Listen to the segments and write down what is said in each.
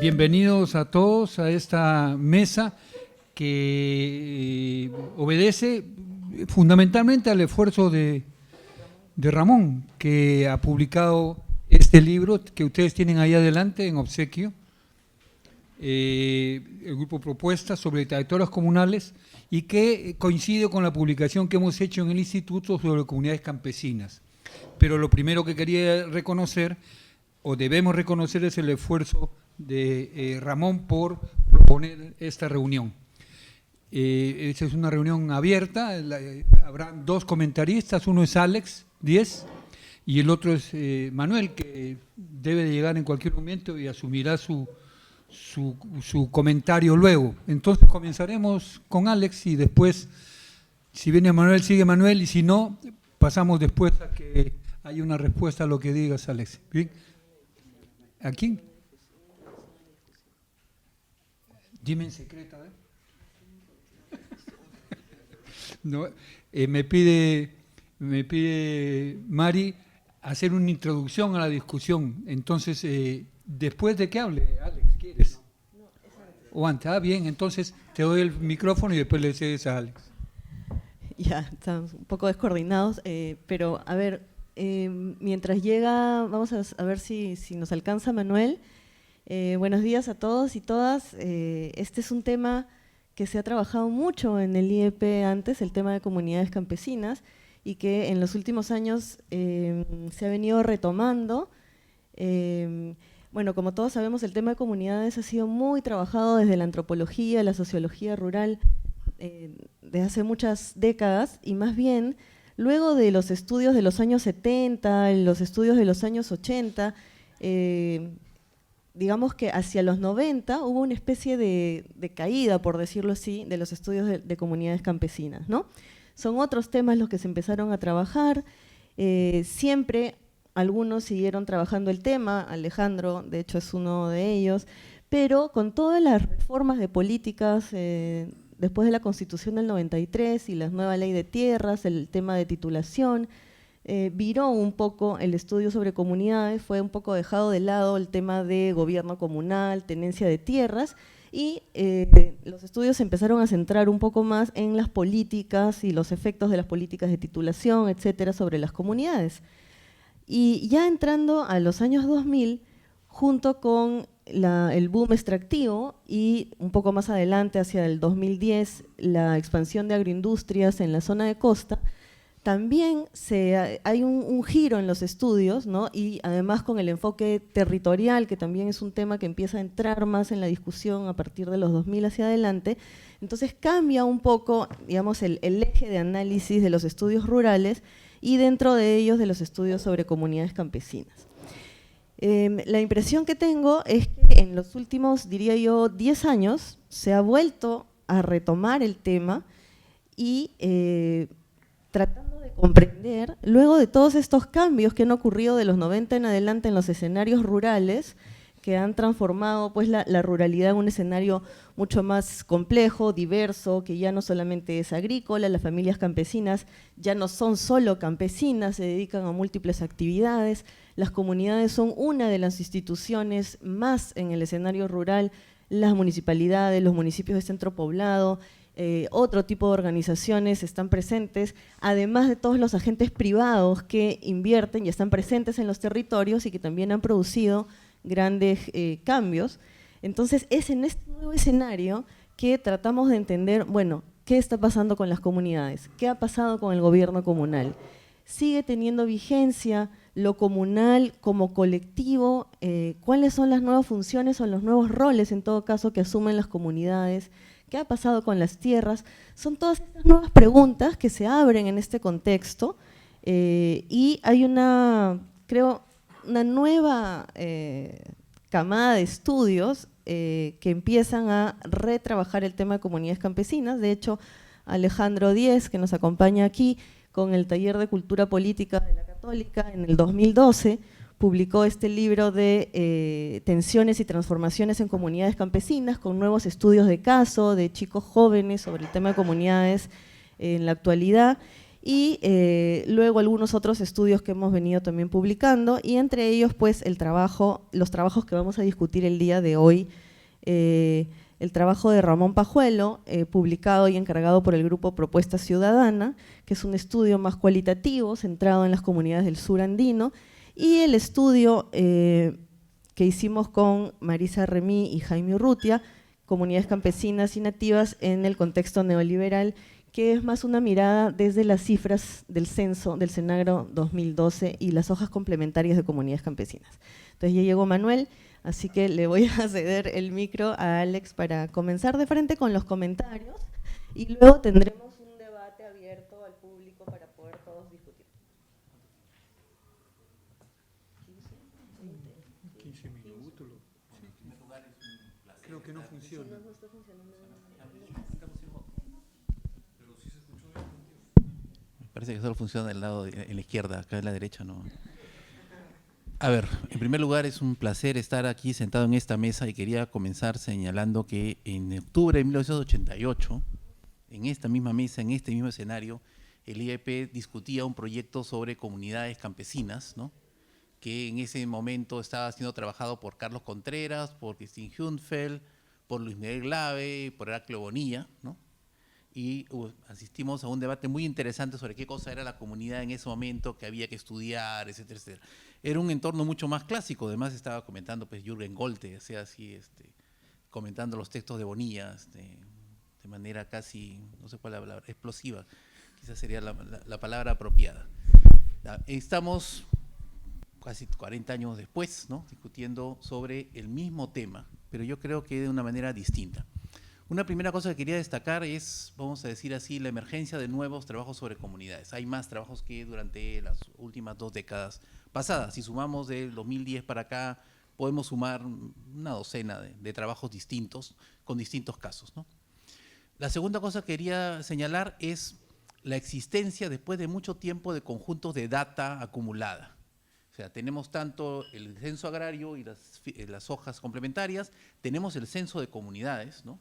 Bienvenidos a todos a esta mesa que obedece fundamentalmente al esfuerzo de Ramón, que ha publicado este libro que ustedes tienen ahí adelante en obsequio, el grupo Propuestas sobre trayectorias comunales, y que coincide con la publicación que hemos hecho en el Instituto sobre comunidades campesinas. Pero lo primero que quería reconocer, o debemos reconocer, es el esfuerzo de Ramón por proponer esta reunión. Esta es una reunión abierta, habrá dos comentaristas, uno es Alex Díez y el otro es Manuel, que debe de llegar en cualquier momento y asumirá su comentario luego. Entonces comenzaremos con Alex y después, si viene Manuel, sigue Manuel, y si no, pasamos después a que haya una respuesta a lo que digas, Alex. ¿Bien? ¿A quién? Dime en secreto, ¿eh? No, me pide Mari hacer una introducción a la discusión. Entonces, después de que hable, Alex, ¿quieres? O antes, bien, entonces te doy el micrófono y después le cedes a Alex. Ya, estamos un poco descoordinados, pero a ver, mientras llega, vamos a ver si nos alcanza Manuel. Buenos días a todos y todas. Este es un tema que se ha trabajado mucho en el IEP antes, el tema de comunidades campesinas, y que en los últimos años se ha venido retomando. Bueno, como todos sabemos, el tema de comunidades ha sido muy trabajado desde la antropología, la sociología rural, desde hace muchas décadas, y más bien, luego de los estudios de los años 70, los estudios de los años 80, digamos que hacia los 90 hubo una especie de caída, por decirlo así, de los estudios de comunidades campesinas, ¿no? Son otros temas los que se empezaron a trabajar, siempre algunos siguieron trabajando el tema, Alejandro de hecho es uno de ellos, pero con todas las reformas de políticas después de la Constitución del 93 y la nueva ley de tierras, el tema de titulación, viró un poco el estudio sobre comunidades, fue un poco dejado de lado el tema de gobierno comunal, tenencia de tierras, y los estudios se empezaron a centrar un poco más en las políticas y los efectos de las políticas de titulación, etcétera, sobre las comunidades. Y ya entrando a los años 2000, junto con el boom extractivo y un poco más adelante, hacia el 2010, la expansión de agroindustrias en la zona de costa, también hay un giro en los estudios, ¿no? Y además con el enfoque territorial, que también es un tema que empieza a entrar más en la discusión a partir de los 2000 hacia adelante. Entonces cambia un poco, digamos, el eje de análisis de los estudios rurales y dentro de ellos de los estudios sobre comunidades campesinas. La impresión que tengo es que en los últimos, diría yo, 10 años se ha vuelto a retomar el tema y tratando de comprender, luego de todos estos cambios que han ocurrido de los 90 en adelante en los escenarios rurales, que han transformado pues, la ruralidad en un escenario mucho más complejo, diverso, que ya no solamente es agrícola, las familias campesinas ya no son solo campesinas, se dedican a múltiples actividades, las comunidades son una de las instituciones más en el escenario rural, las municipalidades, los municipios de centro poblado, otro tipo de organizaciones están presentes, además de todos los agentes privados que invierten y están presentes en los territorios y que también han producido grandes cambios. Entonces es en este nuevo escenario que tratamos de entender, bueno, ¿qué está pasando con las comunidades? ¿Qué ha pasado con el gobierno comunal? ¿Sigue teniendo vigencia lo comunal como colectivo? ¿Cuáles son las nuevas funciones o los nuevos roles en todo caso que asumen las comunidades? ¿Qué ha pasado con las tierras? Son todas estas nuevas preguntas que se abren en este contexto y hay creo, una nueva camada de estudios que empiezan a retrabajar el tema de comunidades campesinas. De hecho, Alejandro Díez, que nos acompaña aquí con el taller de Cultura Política de la Católica en el 2012, publicó este libro de tensiones y transformaciones en comunidades campesinas con nuevos estudios de caso de chicos jóvenes sobre el tema de comunidades en la actualidad. y luego algunos otros estudios que hemos venido también publicando, y entre ellos pues los trabajos que vamos a discutir el día de hoy, el trabajo de Ramón Pajuelo, publicado y encargado por el grupo Propuesta Ciudadana, que es un estudio más cualitativo, centrado en las comunidades del sur andino, y el estudio que hicimos con Marisa Remí y Jaime Urrutia, comunidades campesinas y nativas en el contexto neoliberal, que es más una mirada desde las cifras del censo del Cenagro 2012 y las hojas complementarias de comunidades campesinas. Entonces ya llegó Manuel, así que le voy a ceder el micro a Alex para comenzar de frente con los comentarios y luego tendremos un debate abierto al público para poder todos discutir. 15 minutos. Creo que no funciona. No está funcionando. Parece que solo funciona del lado en la izquierda, acá en la derecha no. A ver, en primer lugar es un placer estar aquí sentado en esta mesa y quería comenzar señalando que en octubre de 1988, en esta misma mesa, en este mismo escenario, el IEP discutía un proyecto sobre comunidades campesinas, ¿no?, que en ese momento estaba siendo trabajado por Carlos Contreras, por Christine Hunfeld, por Luis Miguel Glave, por Heraclio Bonilla, ¿no? Y asistimos a un debate muy interesante sobre qué cosa era la comunidad en ese momento, que había que estudiar, etcétera, etcétera. Era un entorno mucho más clásico, además estaba comentando pues Jürgen Golte, o sea, así, comentando los textos de Bonilla, de manera casi, no sé cuál es la palabra, explosiva, quizás sería la palabra apropiada. Estamos casi 40 años después, ¿no?, discutiendo sobre el mismo tema, pero yo creo que de una manera distinta. Una primera cosa que quería destacar es, vamos a decir así, la emergencia de nuevos trabajos sobre comunidades. Hay más trabajos que durante las últimas 2 décadas pasadas. Si sumamos del 2010 para acá, podemos sumar una docena de trabajos distintos, con distintos casos, ¿no? La segunda cosa que quería señalar es la existencia, después de mucho tiempo, de conjuntos de data acumulada. O sea, tenemos tanto el censo agrario y las hojas complementarias, tenemos el censo de comunidades, ¿no?,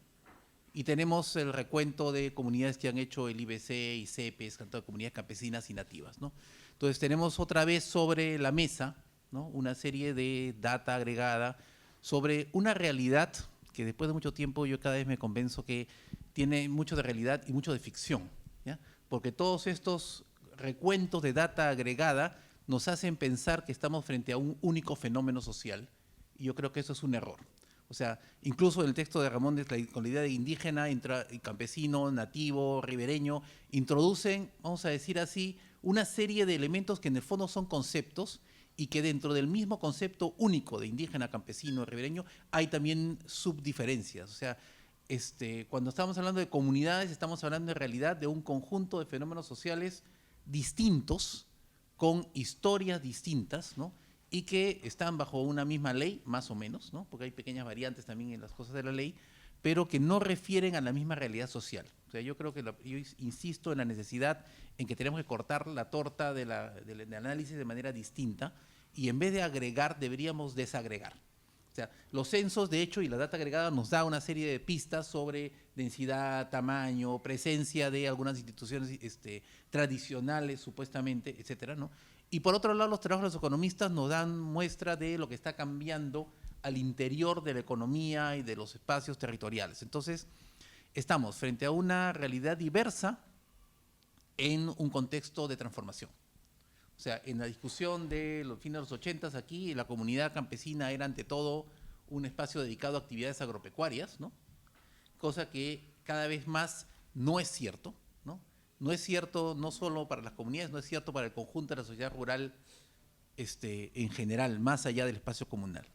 y tenemos el recuento de comunidades que han hecho el IBC y CEPES, tanto de comunidades campesinas y nativas, ¿no? Entonces tenemos otra vez sobre la mesa, ¿no?, una serie de data agregada sobre una realidad que después de mucho tiempo yo cada vez me convenzo que tiene mucho de realidad y mucho de ficción, ¿ya? Porque todos estos recuentos de data agregada nos hacen pensar que estamos frente a un único fenómeno social, y yo creo que eso es un error. O sea, incluso el texto de Ramón, con la idea de indígena, campesino, nativo, ribereño, introducen, vamos a decir así, una serie de elementos que en el fondo son conceptos y que dentro del mismo concepto único de indígena, campesino, ribereño, hay también subdiferencias. O sea, cuando estamos hablando de comunidades, estamos hablando en realidad de un conjunto de fenómenos sociales distintos, con historias distintas, ¿no?, y que están bajo una misma ley, más o menos, ¿no?, porque hay pequeñas variantes también en las cosas de la ley, pero que no refieren a la misma realidad social. O sea, yo creo que yo insisto en la necesidad en que tenemos que cortar la torta del análisis de manera distinta, y en vez de agregar, deberíamos desagregar. O sea, los censos, de hecho, y la data agregada nos da una serie de pistas sobre densidad, tamaño, presencia de algunas instituciones tradicionales, supuestamente, etcétera, ¿no? Y por otro lado, los trabajos de los economistas nos dan muestra de lo que está cambiando al interior de la economía y de los espacios territoriales. Entonces, estamos frente a una realidad diversa en un contexto de transformación. O sea, en la discusión de los fines de los 80, aquí la comunidad campesina era ante todo un espacio dedicado a actividades agropecuarias, ¿no?, cosa que cada vez más no es cierto, ¿no? No es cierto no solo para las comunidades, no es cierto para el conjunto de la sociedad rural en general, más allá del espacio comunal.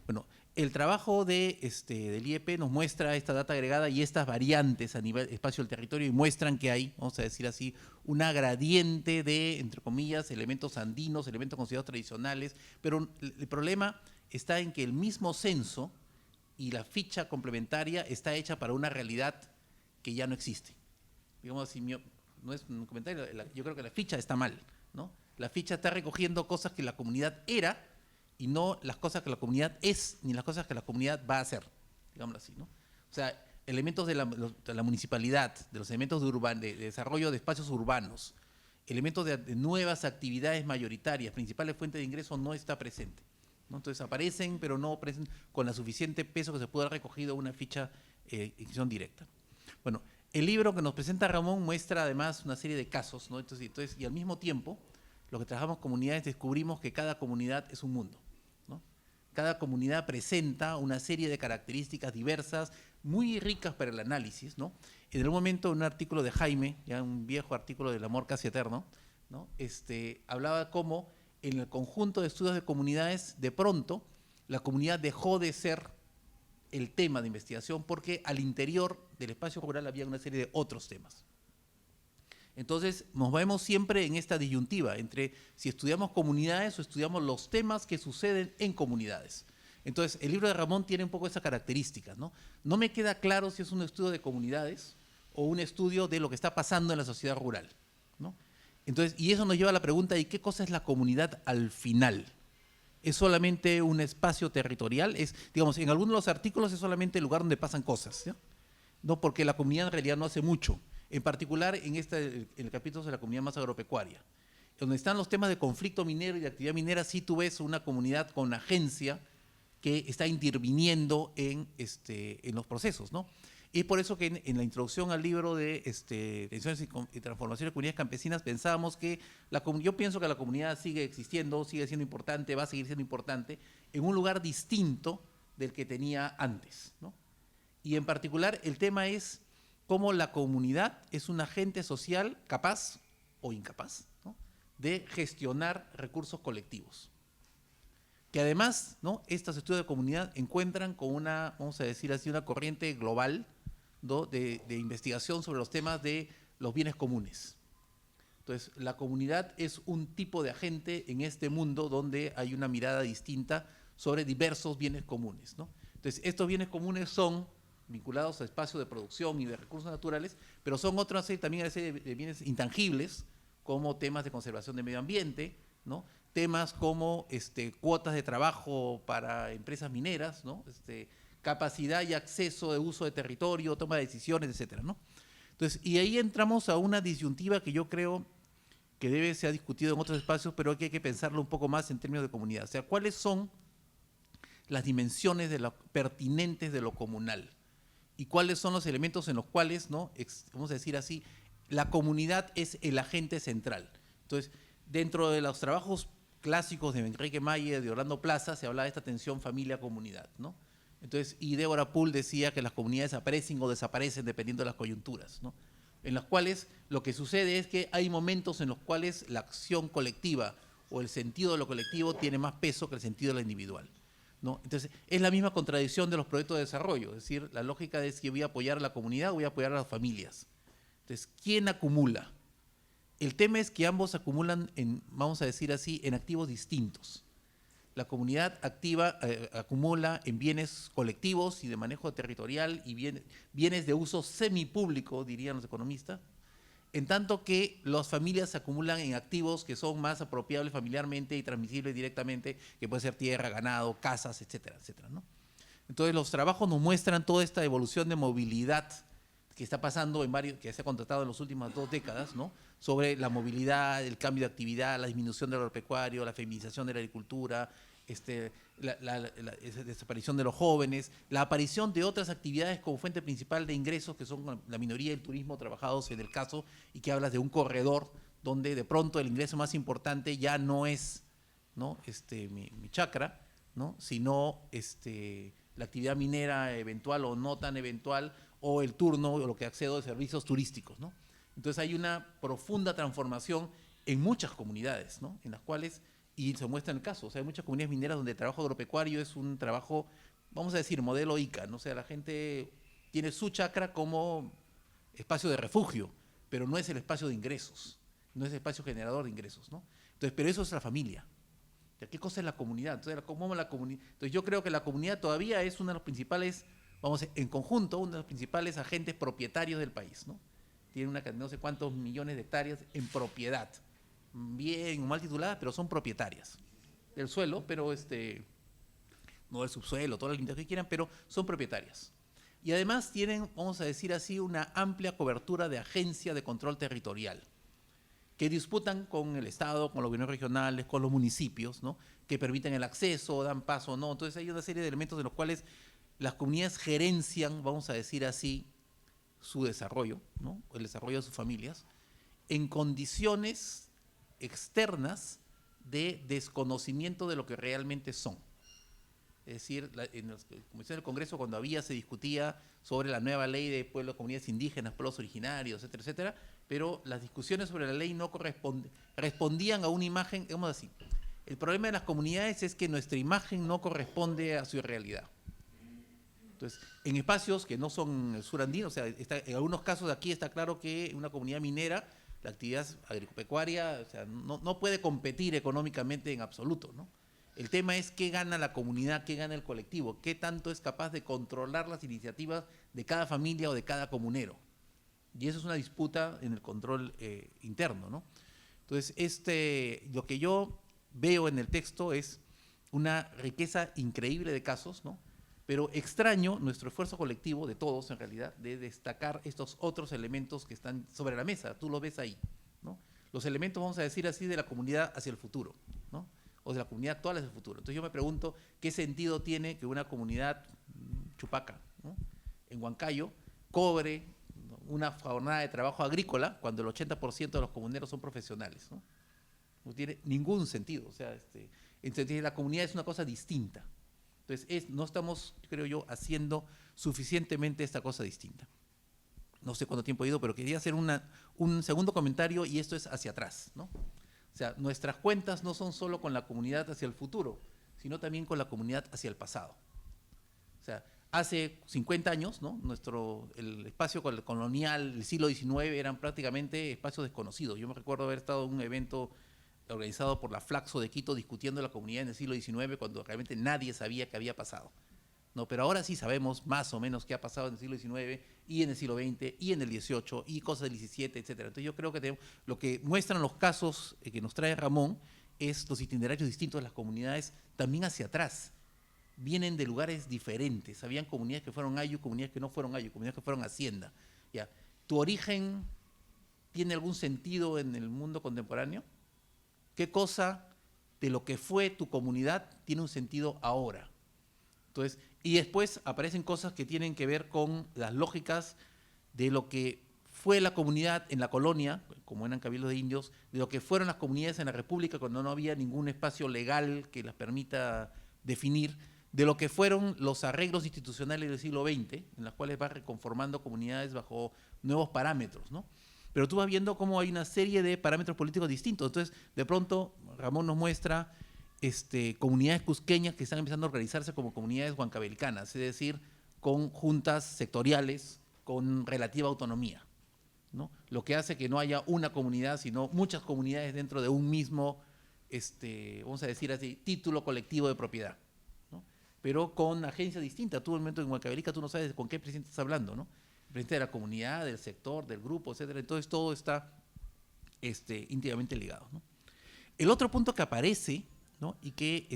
Bueno, el trabajo del IEP nos muestra esta data agregada y estas variantes a nivel espacio del territorio, y muestran que hay, vamos a decir así, una gradiente de, entre comillas, elementos andinos, elementos considerados tradicionales, pero el problema está en que el mismo censo y la ficha complementaria está hecha para una realidad que ya no existe. Digamos así, no es un comentario, yo creo que la ficha está mal, ¿no? La ficha está recogiendo cosas que la comunidad era y no las cosas que la comunidad es, ni las cosas que la comunidad va a hacer, digámoslo así, ¿no? O sea, elementos de la municipalidad, de los elementos de desarrollo de espacios urbanos, elementos de nuevas actividades mayoritarias, principales fuentes de ingresos, no está presente, ¿no? Entonces aparecen, pero no aparecen con la suficiente peso que se pueda haber recogido una ficha de inscripción directa. Bueno, el libro que nos presenta Ramón muestra además una serie de casos, ¿no? Entonces, y al mismo tiempo, los que trabajamos comunidades descubrimos que cada comunidad es un mundo, ¿no? Cada comunidad presenta una serie de características diversas, muy ricas para el análisis, ¿no? En algún momento, un artículo de Jaime, ya un viejo artículo del amor casi eterno, ¿no? Hablaba cómo en el conjunto de estudios de comunidades, de pronto, la comunidad dejó de ser el tema de investigación porque al interior del espacio rural había una serie de otros temas. Entonces, nos vemos siempre en esta disyuntiva entre si estudiamos comunidades o estudiamos los temas que suceden en comunidades. Entonces, el libro de Ramón tiene un poco esa característica, ¿no? No me queda claro si es un estudio de comunidades o un estudio de lo que está pasando en la sociedad rural, ¿no? Entonces, y eso nos lleva a la pregunta, ¿y qué cosa es la comunidad al final? ¿Es solamente un espacio territorial? Digamos, en algunos de los artículos es solamente el lugar donde pasan cosas, ¿sí? No, porque la comunidad en realidad no hace mucho. En particular, en el capítulo de la comunidad más agropecuaria, donde están los temas de conflicto minero y de actividad minera, sí tú ves una comunidad con agencia que está interviniendo en los procesos, ¿no? Y por eso que en la introducción al libro de Tensiones y Transformaciones de Comunidades Campesinas pensábamos que yo pienso que la comunidad sigue existiendo, sigue siendo importante, va a seguir siendo importante, en un lugar distinto del que tenía antes, ¿no? Y en particular el tema es cómo la comunidad es un agente social capaz o incapaz, ¿no?, de gestionar recursos colectivos. Que además, ¿no?, estos estudios de comunidad encuentran con una, vamos a decir así, una corriente global, ¿no?, de investigación sobre los temas de los bienes comunes. Entonces, la comunidad es un tipo de agente en este mundo donde hay una mirada distinta sobre diversos bienes comunes, ¿no? Entonces, estos bienes comunes son vinculados a espacios de producción y de recursos naturales, pero son otras también una serie de bienes intangibles, como temas de conservación del medio ambiente, ¿no?, temas como cuotas de trabajo para empresas mineras, ¿no?, capacidad y acceso de uso de territorio, toma de decisiones, etcétera, ¿no? Entonces, y ahí entramos a una disyuntiva que yo creo que debe ser discutido en otros espacios, pero que hay que pensarlo un poco más en términos de comunidad. O sea, ¿cuáles son las dimensiones pertinentes de lo comunal? Y cuáles son los elementos en los cuales, ¿no?, vamos a decir así, la comunidad es el agente central. Entonces, dentro de los trabajos clásicos de Enrique Mayer, de Orlando Plaza, se hablaba de esta tensión familia-comunidad, ¿no? Entonces, y Deborah Poole decía que las comunidades aparecen o desaparecen dependiendo de las coyunturas, ¿no?, en las cuales lo que sucede es que hay momentos en los cuales la acción colectiva o el sentido de lo colectivo tiene más peso que el sentido de lo individual, ¿no? Entonces, es la misma contradicción de los proyectos de desarrollo, es decir, la lógica es que voy a apoyar a la comunidad o voy a apoyar a las familias. Entonces, ¿quién acumula? El tema es que ambos acumulan, vamos a decir así, en activos distintos. La comunidad acumula en bienes colectivos y de manejo territorial y bienes de uso semipúblico, dirían los economistas, en tanto que las familias se acumulan en activos que son más apropiables familiarmente y transmisibles directamente, que puede ser tierra, ganado, casas, etcétera, etcétera, ¿no? Entonces, los trabajos nos muestran toda esta evolución de movilidad que está pasando que se ha contratado en las últimas 2 décadas, ¿no?, sobre la movilidad, el cambio de actividad, la disminución del agropecuario, la feminización de la agricultura, la desaparición de los jóvenes, la aparición de otras actividades como fuente principal de ingresos, que son la minoría del turismo trabajados en el caso, y que hablas de un corredor donde de pronto el ingreso más importante ya no es, ¿no?, mi chacra, ¿no?, sino la actividad minera eventual o no tan eventual, o el turno, o lo que accedo de servicios turísticos, ¿no? Entonces hay una profunda transformación en muchas comunidades, ¿no?, en las cuales, y se muestra en el caso, o sea, hay muchas comunidades mineras donde el trabajo agropecuario es un trabajo, vamos a decir, modelo ICA, ¿no? O sea, la gente tiene su chacra como espacio de refugio, pero no es el espacio de ingresos, no es el espacio generador de ingresos, ¿no? Entonces, pero eso es la familia. ¿Qué cosa es la comunidad? Entonces, Entonces, yo creo que la comunidad todavía es uno de los principales, en conjunto, uno de los principales agentes propietarios del país, ¿no? Tiene no sé cuántos millones de hectáreas en propiedad, bien o mal tituladas, pero son propietarias del suelo, pero no del subsuelo, todas las líneas que quieran, pero son propietarias. Y además tienen, vamos a decir así, una amplia cobertura de agencia de control territorial. que disputan con el Estado, con los gobiernos regionales, con los municipios, ¿no? Que permiten el acceso, dan paso o no. Entonces hay una serie de elementos en los cuales las comunidades gerencian, vamos a decir así, su desarrollo, ¿no? El desarrollo de sus familias, en condiciones externas de desconocimiento de lo que realmente son. Es decir, en las comisiones del Congreso, cuando se discutía sobre la nueva ley de pueblos, comunidades indígenas, pueblos originarios, etcétera, etcétera, pero las discusiones sobre la ley no respondían a una imagen, digamos así. El problema de las comunidades es que nuestra imagen no corresponde a su realidad. Entonces, en espacios que no son el sur andino, o sea, en algunos casos de aquí está claro que en una comunidad minera, la actividad agropecuaria, o sea, no puede competir económicamente en absoluto, ¿no? El tema es qué gana la comunidad, qué gana el colectivo, qué tanto es capaz de controlar las iniciativas de cada familia o de cada comunero. Y eso es una disputa en el control interno, ¿no? Entonces, lo que yo veo en el texto es una riqueza increíble de casos, ¿no? Pero extraño nuestro esfuerzo colectivo, de todos en realidad, de destacar estos otros elementos que están sobre la mesa. Tú lo ves ahí, ¿no? Los elementos, vamos a decir así, de la comunidad hacia el futuro, ¿no? O de la comunidad actual hacia el futuro. Entonces yo me pregunto qué sentido tiene que una comunidad chupaca, ¿no? En Huancayo cobre, ¿no?, una jornada de trabajo agrícola cuando el 80% de los comuneros son profesionales, ¿no? No tiene ningún sentido. O sea, entonces la comunidad es una cosa distinta. Entonces no estamos, creo yo, haciendo suficientemente esta cosa distinta. No sé cuánto tiempo he ido, pero quería hacer un segundo comentario, y esto es hacia atrás, ¿no? O sea, nuestras cuentas no son solo con la comunidad hacia el futuro, sino también con la comunidad hacia el pasado. O sea, hace 50 años, ¿no?, el espacio colonial del siglo XIX eran prácticamente espacios desconocidos. Yo me recuerdo haber estado en un evento organizado por la Flaxo de Quito discutiendo la comunidad en el siglo XIX cuando realmente nadie sabía qué había pasado, ¿no? Pero ahora sí sabemos más o menos qué ha pasado en el siglo XIX y en el siglo XX y en el XVIII y cosas del XVII, etcétera. Entonces yo creo que lo que muestran los casos que nos trae Ramón es los itinerarios distintos de las comunidades también hacia atrás. Vienen de lugares diferentes. Habían comunidades que fueron ayu, comunidades que no fueron ayu, comunidades que fueron hacienda. ¿Ya? ¿Tu origen tiene algún sentido en el mundo contemporáneo? ¿Qué cosa de lo que fue tu comunidad tiene un sentido ahora? Entonces, y después aparecen cosas que tienen que ver con las lógicas de lo que fue la comunidad en la colonia, como eran cabildos de indios, de lo que fueron las comunidades en la República cuando no había ningún espacio legal que las permita definir, de lo que fueron los arreglos institucionales del siglo XX, en las cuales vas reconformando comunidades bajo nuevos parámetros, ¿no? Pero tú vas viendo cómo hay una serie de parámetros políticos distintos. Entonces, de pronto, Ramón nos muestra comunidades cusqueñas que están empezando a organizarse como comunidades huancavelicanas, es decir, con juntas sectoriales con relativa autonomía, ¿no? Lo que hace que no haya una comunidad, sino muchas comunidades dentro de un mismo, vamos a decir así, título colectivo de propiedad, ¿no? Pero con agencias distintas. Tú en el momento en Huancavelica tú no sabes con qué presidente estás hablando, ¿no? El presidente de la comunidad, del sector, del grupo, etcétera. Entonces todo está íntimamente ligado, ¿no? El otro punto que aparece, ¿no?, y que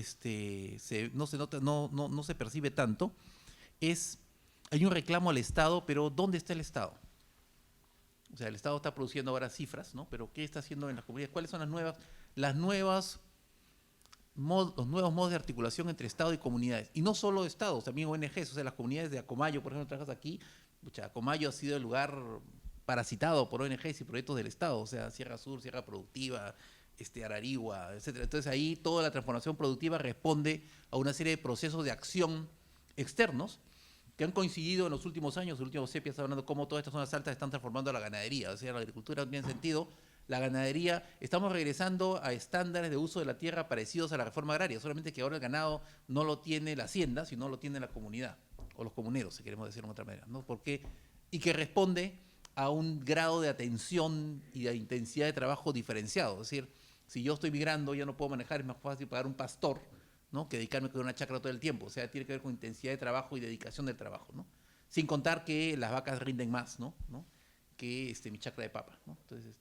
no se nota, no se percibe tanto, es hay un reclamo al Estado, pero ¿dónde está el Estado? O sea, el Estado está produciendo ahora cifras, ¿no? Pero ¿qué está haciendo en las comunidades? ¿Cuáles son los nuevos modos de articulación entre Estado y comunidades? Y no solo Estados, también ONGs. O sea, las comunidades de Acomayo, por ejemplo, trabajas aquí. Acomayo ha sido el lugar parasitado por ONGs y proyectos del Estado, o sea, Sierra Sur, Sierra Productiva, Ararigua, etcétera. Entonces ahí toda la transformación productiva responde a una serie de procesos de acción externos que han coincidido en los últimos años. El último CEPI está hablando de cómo todas estas zonas altas están transformando a la ganadería. O sea, la agricultura no tiene sentido. La ganadería, estamos regresando a estándares de uso de la tierra parecidos a la reforma agraria, solamente que ahora el ganado no lo tiene la hacienda, sino lo tiene la comunidad, o los comuneros, si queremos decirlo de otra manera, ¿no? Y que responde a un grado de atención y de intensidad de trabajo diferenciado. Es decir, si yo estoy migrando, ya no puedo manejar, es más fácil pagar un pastor, ¿no?, que dedicarme a una chacra todo el tiempo. O sea, tiene que ver con intensidad de trabajo y dedicación del trabajo, ¿no? Sin contar que las vacas rinden más, ¿no? Que mi chacra de papa, ¿no? Entonces,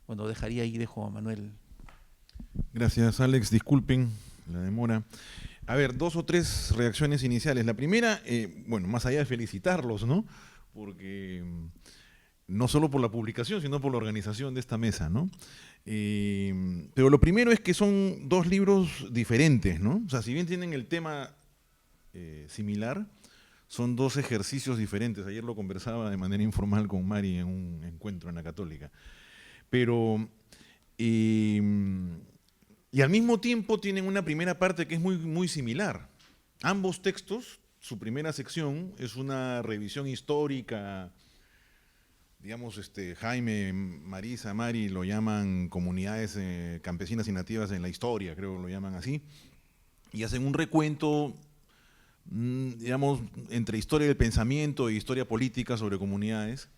bueno, dejaría ahí, dejo a Manuel. Gracias, Alex. Disculpen la demora. A ver, 2 o 3 reacciones iniciales. La primera, bueno, más allá de felicitarlos, ¿no?, porque no solo por la publicación, sino por la organización de esta mesa, ¿no? Pero lo primero es que son dos libros diferentes, ¿no? O sea, si bien tienen el tema similar, son dos ejercicios diferentes. Ayer lo conversaba de manera informal con Mari en un encuentro en la Católica. Pero, y al mismo tiempo tienen una primera parte que es muy, muy similar. Ambos textos, su primera sección es una revisión histórica, digamos, Jaime, Marisa, Mari lo llaman comunidades campesinas y nativas en la historia, creo que lo llaman así, y hacen un recuento, digamos, entre historia del pensamiento e historia política sobre comunidades.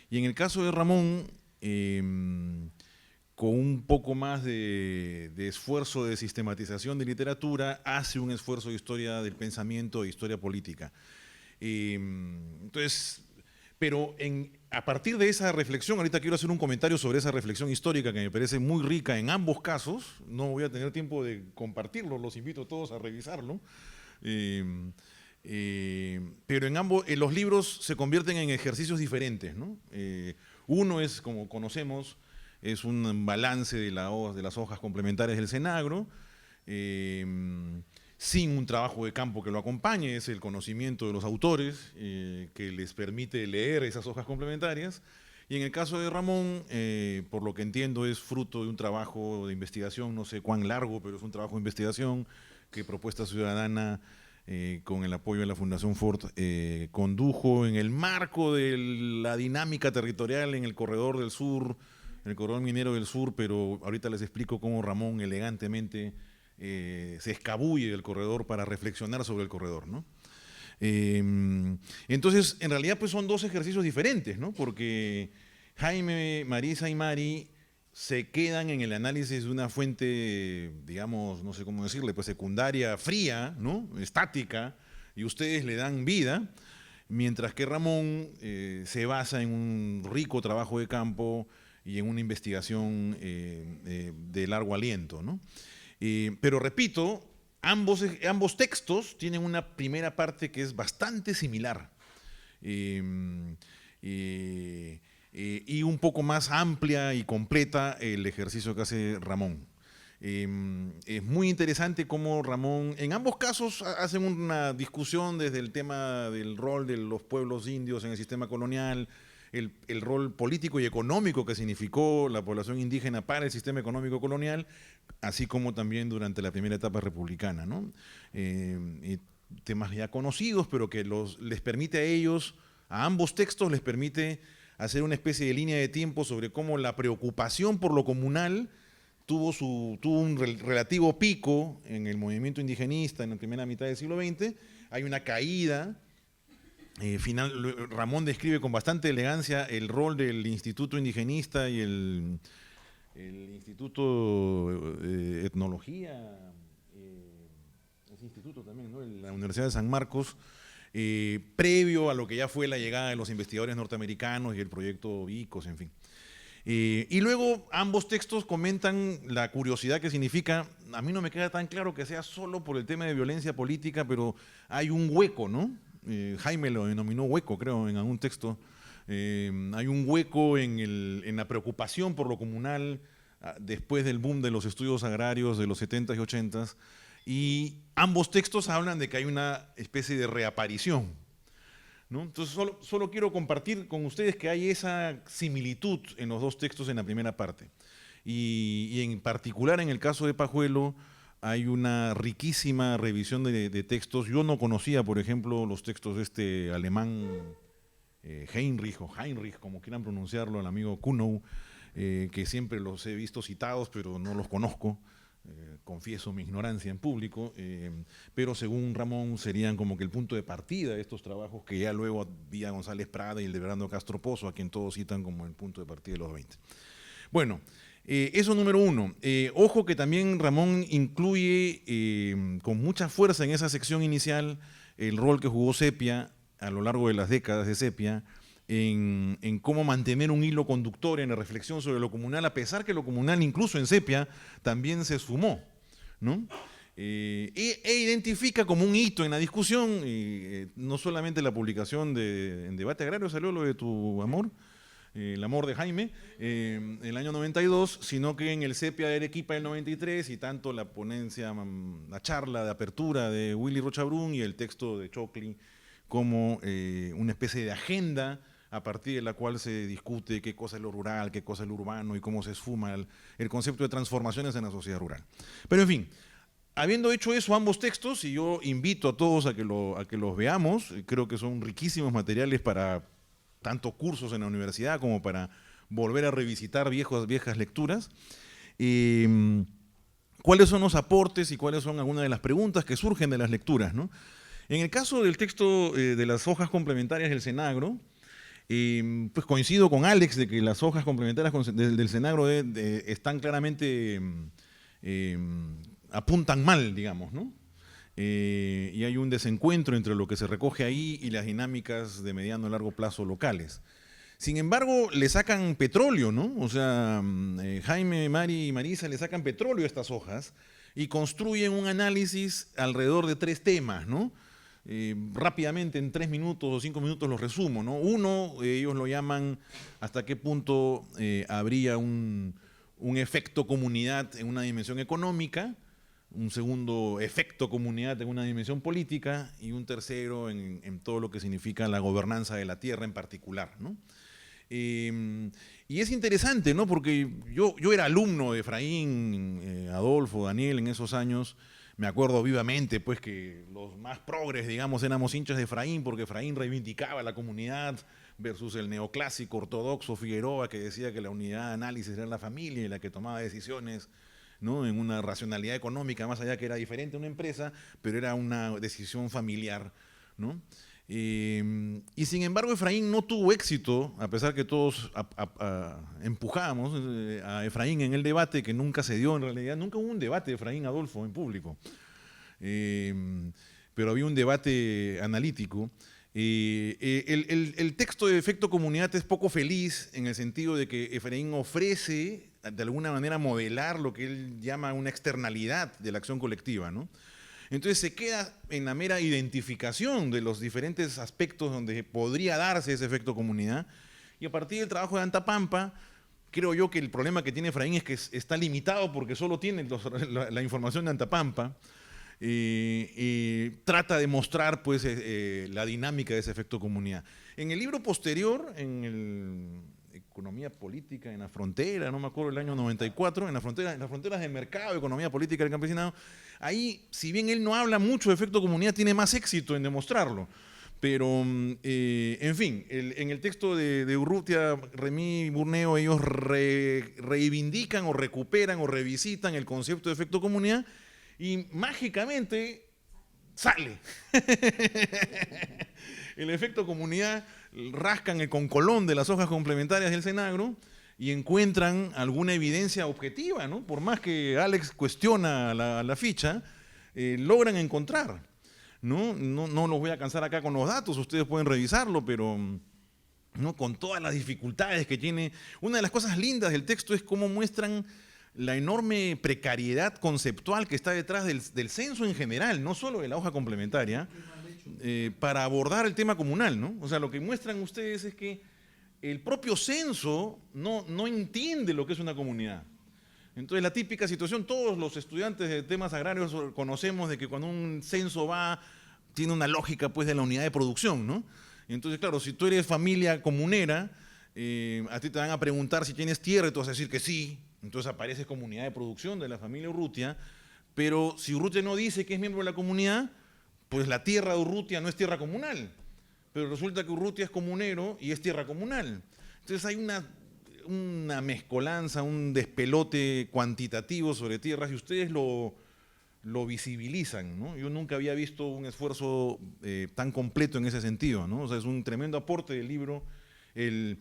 Y en el caso de Ramón, con un poco más de esfuerzo de sistematización de literatura, hace un esfuerzo de historia del pensamiento e historia política. Entonces, pero a partir de esa reflexión, ahorita quiero hacer un comentario sobre esa reflexión histórica que me parece muy rica en ambos casos. No voy a tener tiempo de compartirlo, los invito a todos a revisarlo. Pero en los libros se convierten en ejercicios diferentes, ¿no? Uno es, como conocemos, es un balance de las hojas complementarias del Senagro, sin un trabajo de campo que lo acompañe, es el conocimiento de los autores que les permite leer esas hojas complementarias. Y en el caso de Ramón, por lo que entiendo, es fruto de un trabajo de investigación, no sé cuán largo, pero es un trabajo de investigación que Propuesta Ciudadana, con el apoyo de la Fundación Ford, condujo en el marco de la dinámica territorial en el corredor del sur, en el corredor minero del sur, pero ahorita les explico cómo Ramón elegantemente se escabulle del corredor para reflexionar sobre el corredor, ¿no? Entonces, en realidad, pues son dos ejercicios diferentes, ¿no? Porque Jaime, Marisa y Mari se quedan en el análisis de una fuente, digamos, no sé cómo decirle, pues secundaria, fría, ¿no? Estática, y ustedes le dan vida, mientras que Ramón se basa en un rico trabajo de campo y en una investigación de largo aliento, ¿no? Pero repito, ambos textos tienen una primera parte que es bastante similar y un poco más amplia y completa el ejercicio que hace Ramón. Es muy interesante cómo Ramón, en ambos casos hacen una discusión desde el tema del rol de los pueblos indios en el sistema colonial, el rol político y económico que significó la población indígena para el sistema económico colonial, así como también durante la primera etapa republicana, ¿no? Temas ya conocidos, pero que les permite a ellos, a ambos textos les permite hacer una especie de línea de tiempo sobre cómo la preocupación por lo comunal tuvo un relativo pico en el movimiento indigenista en la primera mitad del siglo XX, hay una caída. Ramón describe con bastante elegancia el rol del Instituto Indigenista y el Instituto de Etnología, ese instituto también, ¿no? La Universidad de San Marcos, previo a lo que ya fue la llegada de los investigadores norteamericanos y el proyecto Vicos, en fin. Y luego ambos textos comentan la curiosidad que significa, a mí no me queda tan claro que sea solo por el tema de violencia política, pero hay un hueco, ¿no? Jaime lo denominó hueco, creo, en algún texto. Hay un hueco en la preocupación por lo comunal después del boom de los estudios agrarios de los 70s y 80s, y ambos textos hablan de que hay una especie de reaparición, ¿no? Entonces solo quiero compartir con ustedes que hay esa similitud en los dos textos en la primera parte, y en particular en el caso de Pajuelo hay una riquísima revisión de textos. Yo no conocía, por ejemplo, los textos de este alemán Heinrich, como quieran pronunciarlo, el amigo Kunow, que siempre los he visto citados, pero no los conozco, confieso mi ignorancia en público, pero según Ramón serían como que el punto de partida de estos trabajos que ya luego había González Prada y el de Bernardo Castro Pozo, a quien todos citan como el punto de partida de los 20. Bueno, eso número uno. Ojo que también Ramón incluye con mucha fuerza en esa sección inicial el rol que jugó Sepia a lo largo de las décadas de Sepia en cómo mantener un hilo conductor en la reflexión sobre lo comunal, a pesar que lo comunal incluso en Sepia también se esfumó, ¿no? Identifica como un hito en la discusión, no solamente la publicación en Debate Agrario, salió lo de tu amor, El amor de Jaime, el año 92, sino que en el Sepia de Arequipa del 93, y tanto la ponencia, la charla de apertura de Willy Rochabrún y el texto de Chocli como una especie de agenda a partir de la cual se discute qué cosa es lo rural, qué cosa es lo urbano y cómo se esfuma el concepto de transformaciones en la sociedad rural. Pero en fin, habiendo hecho eso ambos textos, y yo invito a todos a que los veamos, creo que son riquísimos materiales para tanto cursos en la universidad como para volver a revisitar viejas lecturas. ¿Cuáles son los aportes y cuáles son algunas de las preguntas que surgen de las lecturas, ¿no? En el caso del texto de las hojas complementarias del Senagro, pues coincido con Alex de que las hojas complementarias del Senagro están claramente, apuntan mal, digamos, ¿no? Y hay un desencuentro entre lo que se recoge ahí y las dinámicas de mediano y largo plazo locales. Sin embargo, le sacan petróleo, ¿no? O sea, Jaime, Mari y Marisa le sacan petróleo a estas hojas y construyen un análisis alrededor de 3 temas, ¿no? Rápidamente, en 3 minutos o 5 minutos los resumo, ¿no? Uno, ellos lo llaman hasta qué punto habría un efecto comunidad en una dimensión económica, un segundo, efecto comunidad en una dimensión política, y un tercero en todo lo que significa la gobernanza de la tierra en particular, ¿no? Y es interesante, ¿no? Porque yo era alumno de Efraín, Adolfo, Daniel en esos años. Me acuerdo vivamente pues que los más progres, digamos, éramos hinchas de Efraín, porque Efraín reivindicaba la comunidad versus el neoclásico ortodoxo Figueroa, que decía que la unidad de análisis era la familia y la que tomaba decisiones, ¿no? En una racionalidad económica, más allá que era diferente a una empresa, pero era una decisión familiar, ¿no? Y sin embargo Efraín no tuvo éxito, a pesar que todos empujábamos a Efraín en el debate, que nunca se dio en realidad. Nunca hubo un debate de Efraín Adolfo en público, pero había un debate analítico. El texto de Efecto Comunidad es poco feliz en el sentido de que Efraín ofrece de alguna manera modelar lo que él llama una externalidad de la acción colectiva, ¿no? Entonces se queda en la mera identificación de los diferentes aspectos donde podría darse ese efecto comunidad, y a partir del trabajo de Antapampa, creo yo que el problema que tiene Efraín es que está limitado porque solo tiene la información de Antapampa, y trata de mostrar pues, la dinámica de ese efecto comunidad. En el libro posterior, en el Economía Política en la Frontera, no me acuerdo, el año 94, en las fronteras de mercado, economía política del campesinado, ahí, si bien él no habla mucho de efecto comunidad, tiene más éxito en demostrarlo. Pero, en fin, en el texto de Urrutia, Remy y Burneo, ellos reivindican o recuperan o revisitan el concepto de efecto comunidad y mágicamente sale. El efecto comunidad, rascan el concolón de las hojas complementarias del Senagro y encuentran alguna evidencia objetiva, ¿no? Por más que Alex cuestiona la ficha, logran encontrar, ¿no? No los voy a cansar acá con los datos, ustedes pueden revisarlo, pero ¿no? Con todas las dificultades que tiene. Una de las cosas lindas del texto es cómo muestran la enorme precariedad conceptual que está detrás del censo en general, no solo de la hoja complementaria, para abordar el tema comunal, ¿no? O sea, lo que muestran ustedes es que el propio censo no entiende lo que es una comunidad. Entonces, la típica situación, todos los estudiantes de temas agrarios conocemos de que cuando un censo tiene una lógica pues de la unidad de producción, ¿no? Entonces, claro, si tú eres familia comunera, a ti te van a preguntar si tienes tierra y tú vas a decir que sí. Entonces aparece comunidad de producción de la familia Urrutia, pero si Urrutia no dice que es miembro de la comunidad, pues la tierra de Urrutia no es tierra comunal, pero resulta que Urrutia es comunero y es tierra comunal. Entonces hay una mezcolanza, un despelote cuantitativo sobre tierras y ustedes lo visibilizan, ¿no? Yo nunca había visto un esfuerzo tan completo en ese sentido, ¿no? O sea, es un tremendo aporte del libro el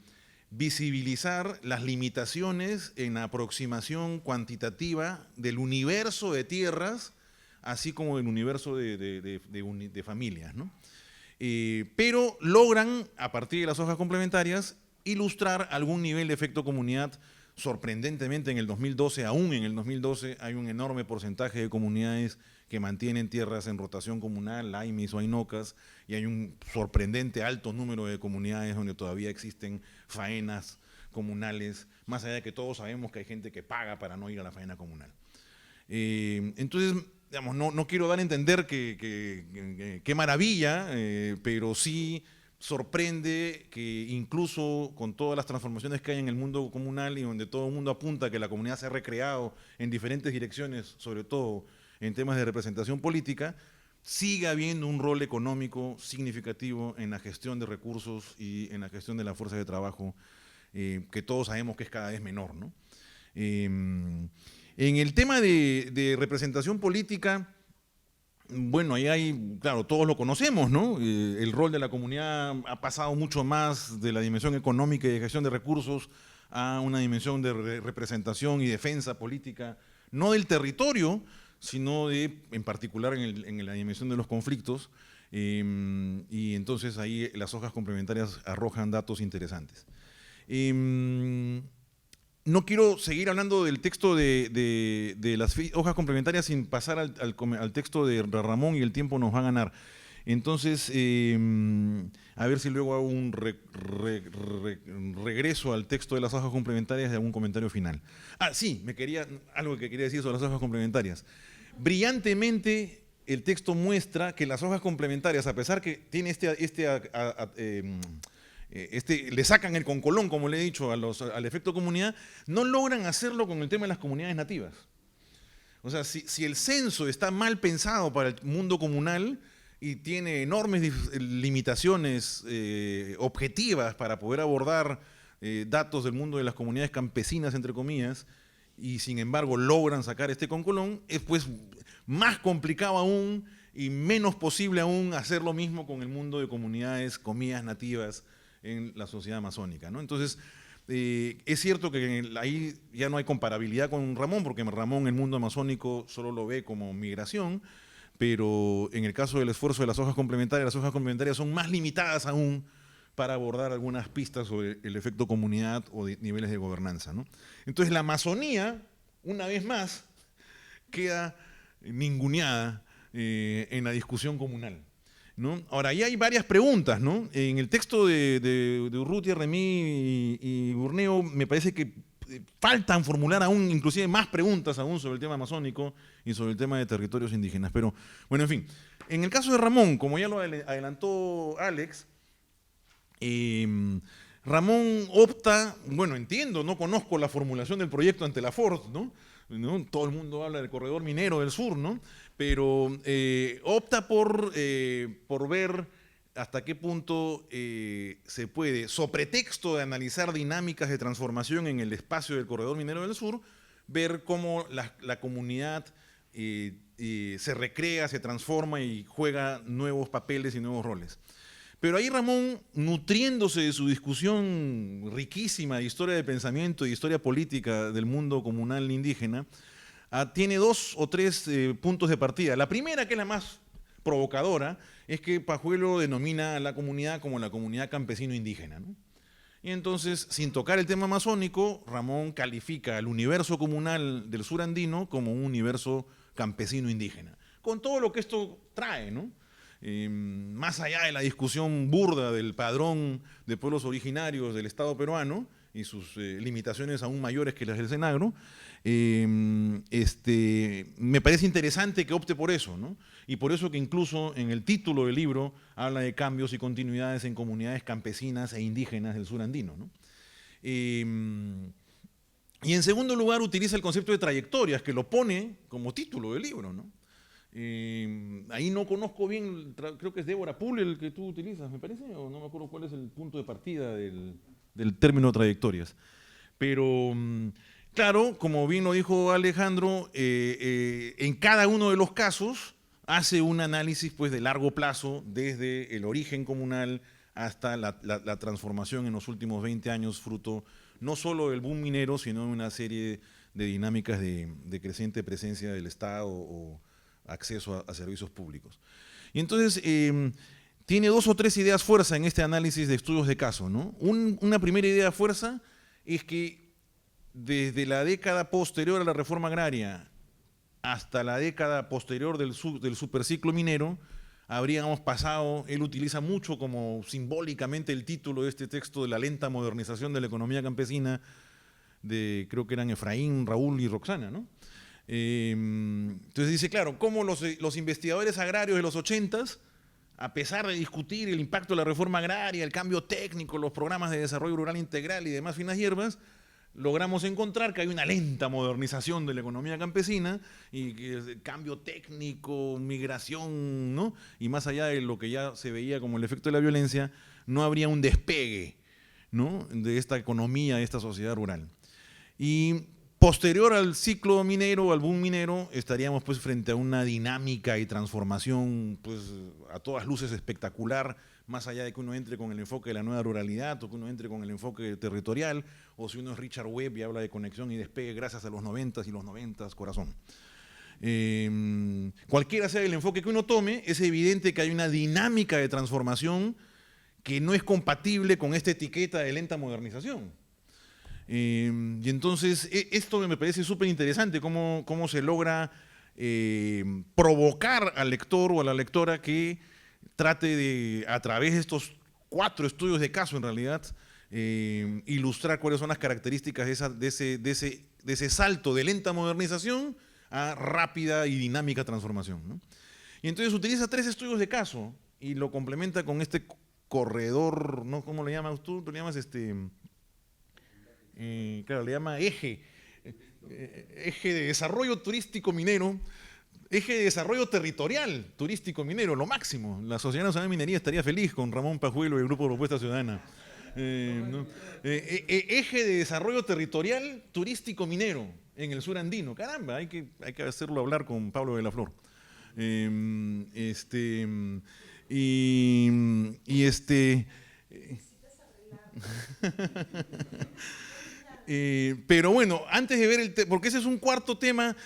visibilizar las limitaciones en la aproximación cuantitativa del universo de tierras, así como del universo de familias, ¿no? Pero logran, a partir de las hojas complementarias, ilustrar algún nivel de efecto comunidad. Sorprendentemente en el 2012, aún en el 2012, hay un enorme porcentaje de comunidades que mantienen tierras en rotación comunal, AIMIS o AINOCAS, y hay un sorprendente alto número de comunidades donde todavía existen faenas comunales, más allá de que todos sabemos que hay gente que paga para no ir a la faena comunal. Entonces, digamos, no quiero dar a entender que qué maravilla, pero sí sorprende que incluso con todas las transformaciones que hay en el mundo comunal y donde todo el mundo apunta a que la comunidad se ha recreado en diferentes direcciones, sobre todo en temas de representación política, sigue habiendo un rol económico significativo en la gestión de recursos y en la gestión de la fuerza de trabajo, que todos sabemos que es cada vez menor, ¿no? En el tema de representación política, bueno, ahí hay, claro, todos lo conocemos, ¿no? El rol de la comunidad ha pasado mucho más de la dimensión económica y de gestión de recursos a una dimensión de representación y defensa política, no del territorio, sino en particular en la dimensión de los conflictos, y entonces ahí las hojas complementarias arrojan datos interesantes. No quiero seguir hablando del texto de las hojas complementarias sin pasar al texto de Ramón, y el tiempo nos va a ganar. Entonces, a ver si luego hago un regreso al texto de las hojas complementarias y algún comentario final. Sí, algo que quería decir sobre las hojas complementarias. Brillantemente, el texto muestra que las hojas complementarias, a pesar que tiene le sacan el concolón, como le he dicho, al efecto comunidad, no logran hacerlo con el tema de las comunidades nativas. O sea, si el censo está mal pensado para el mundo comunal y tiene enormes limitaciones objetivas para poder abordar datos del mundo de las comunidades campesinas, entre comillas, y sin embargo logran sacar este concolón, es pues más complicado aún y menos posible aún hacer lo mismo con el mundo de comunidades, comillas, nativas en la sociedad amazónica, ¿no? Entonces, es cierto que ahí ya no hay comparabilidad con Ramón, porque Ramón el mundo amazónico solo lo ve como migración, pero en el caso del esfuerzo de las hojas complementarias son más limitadas aún para abordar algunas pistas sobre el efecto comunidad o de niveles de gobernanza, ¿no? Entonces la Amazonía, una vez más, queda ninguneada en la discusión comunal, ¿no? Ahora, ahí hay varias preguntas, ¿no? En el texto de Urrutia, Remí y Burneo me parece que faltan formular aún, inclusive más preguntas aún sobre el tema amazónico y sobre el tema de territorios indígenas. Pero, bueno, en fin. En el caso de Ramón, como ya lo adelantó Alex, Ramón opta, bueno, entiendo, no conozco la formulación del proyecto ante la FORT, ¿no? Todo el mundo habla del corredor minero del sur, ¿no? Pero opta por ver hasta qué punto se puede, sobre pretexto de analizar dinámicas de transformación en el espacio del corredor minero del sur, ver cómo la comunidad se recrea, se transforma y juega nuevos papeles y nuevos roles. Pero ahí Ramón, nutriéndose de su discusión riquísima de historia de pensamiento y historia política del mundo comunal indígena, tiene 2 o 3 puntos de partida. La primera, que es la más provocadora, es que Pajuelo denomina a la comunidad como la comunidad campesino-indígena, ¿no? Y entonces, sin tocar el tema amazónico, Ramón califica al universo comunal del sur andino como un universo campesino-indígena, con todo lo que esto trae, ¿no? Más allá de la discusión burda del padrón de pueblos originarios del Estado peruano y sus limitaciones aún mayores que las del Senagro, me parece interesante que opte por eso, ¿no? Y por eso que incluso en el título del libro habla de cambios y continuidades en comunidades campesinas e indígenas del sur andino, ¿no? Y en segundo lugar utiliza el concepto de trayectorias, que lo pone como título del libro, ¿no? Ahí no conozco bien, creo que es Débora Pull el que tú utilizas, me parece, o no me acuerdo cuál es el punto de partida del término trayectorias. Pero, claro, como bien lo dijo Alejandro, en cada uno de los casos hace un análisis pues, de largo plazo, desde el origen comunal hasta la transformación en los últimos 20 años, fruto no solo del boom minero, sino de una serie de dinámicas de creciente presencia del Estado o acceso a servicios públicos. Y entonces tiene 2 o 3 ideas fuerza en este análisis de estudios de caso, ¿no? Una primera idea fuerza es que desde la década posterior a la reforma agraria hasta la década posterior del superciclo minero, habríamos pasado, él utiliza mucho como simbólicamente el título de este texto de la lenta modernización de la economía campesina, de creo que eran Efraín, Raúl y Roxana, ¿no? Entonces dice, claro, cómo los investigadores agrarios de los 80s, a pesar de discutir el impacto de la reforma agraria, el cambio técnico, los programas de desarrollo rural integral y demás finas hierbas, logramos encontrar que hay una lenta modernización de la economía campesina y que cambio técnico, migración, ¿no? Y más allá de lo que ya se veía como el efecto de la violencia, no habría un despegue, ¿no?, de esta economía, de esta sociedad rural. Y posterior al ciclo minero, al boom minero, estaríamos pues frente a una dinámica y transformación pues a todas luces espectacular, más allá de que uno entre con el enfoque de la nueva ruralidad o que uno entre con el enfoque territorial, o si uno es Richard Webb y habla de conexión y despegue gracias a los 90s y los 90s, corazón. Cualquiera sea el enfoque que uno tome, es evidente que hay una dinámica de transformación que no es compatible con esta etiqueta de lenta modernización. Y entonces esto me parece súper interesante, cómo se logra provocar al lector o a la lectora que trate de, a través de estos 4 estudios de caso en realidad, ilustrar cuáles son las características de ese salto de lenta modernización a rápida y dinámica transformación, ¿no? Y entonces utiliza 3 estudios de caso y lo complementa con este corredor, ¿no? ¿Cómo le llamas tú? ¿Tú le llamas claro, le llama eje de desarrollo turístico minero, eje de desarrollo territorial turístico minero, lo máximo. La Sociedad Nacional de Minería estaría feliz con Ramón Pajuelo y el Grupo de Propuesta Ciudadana. ¿No? Eje de desarrollo territorial turístico minero en el sur andino. Caramba, hay que hacerlo hablar con Pablo de la Flor. Pero bueno, antes de ver porque ese es un cuarto tema,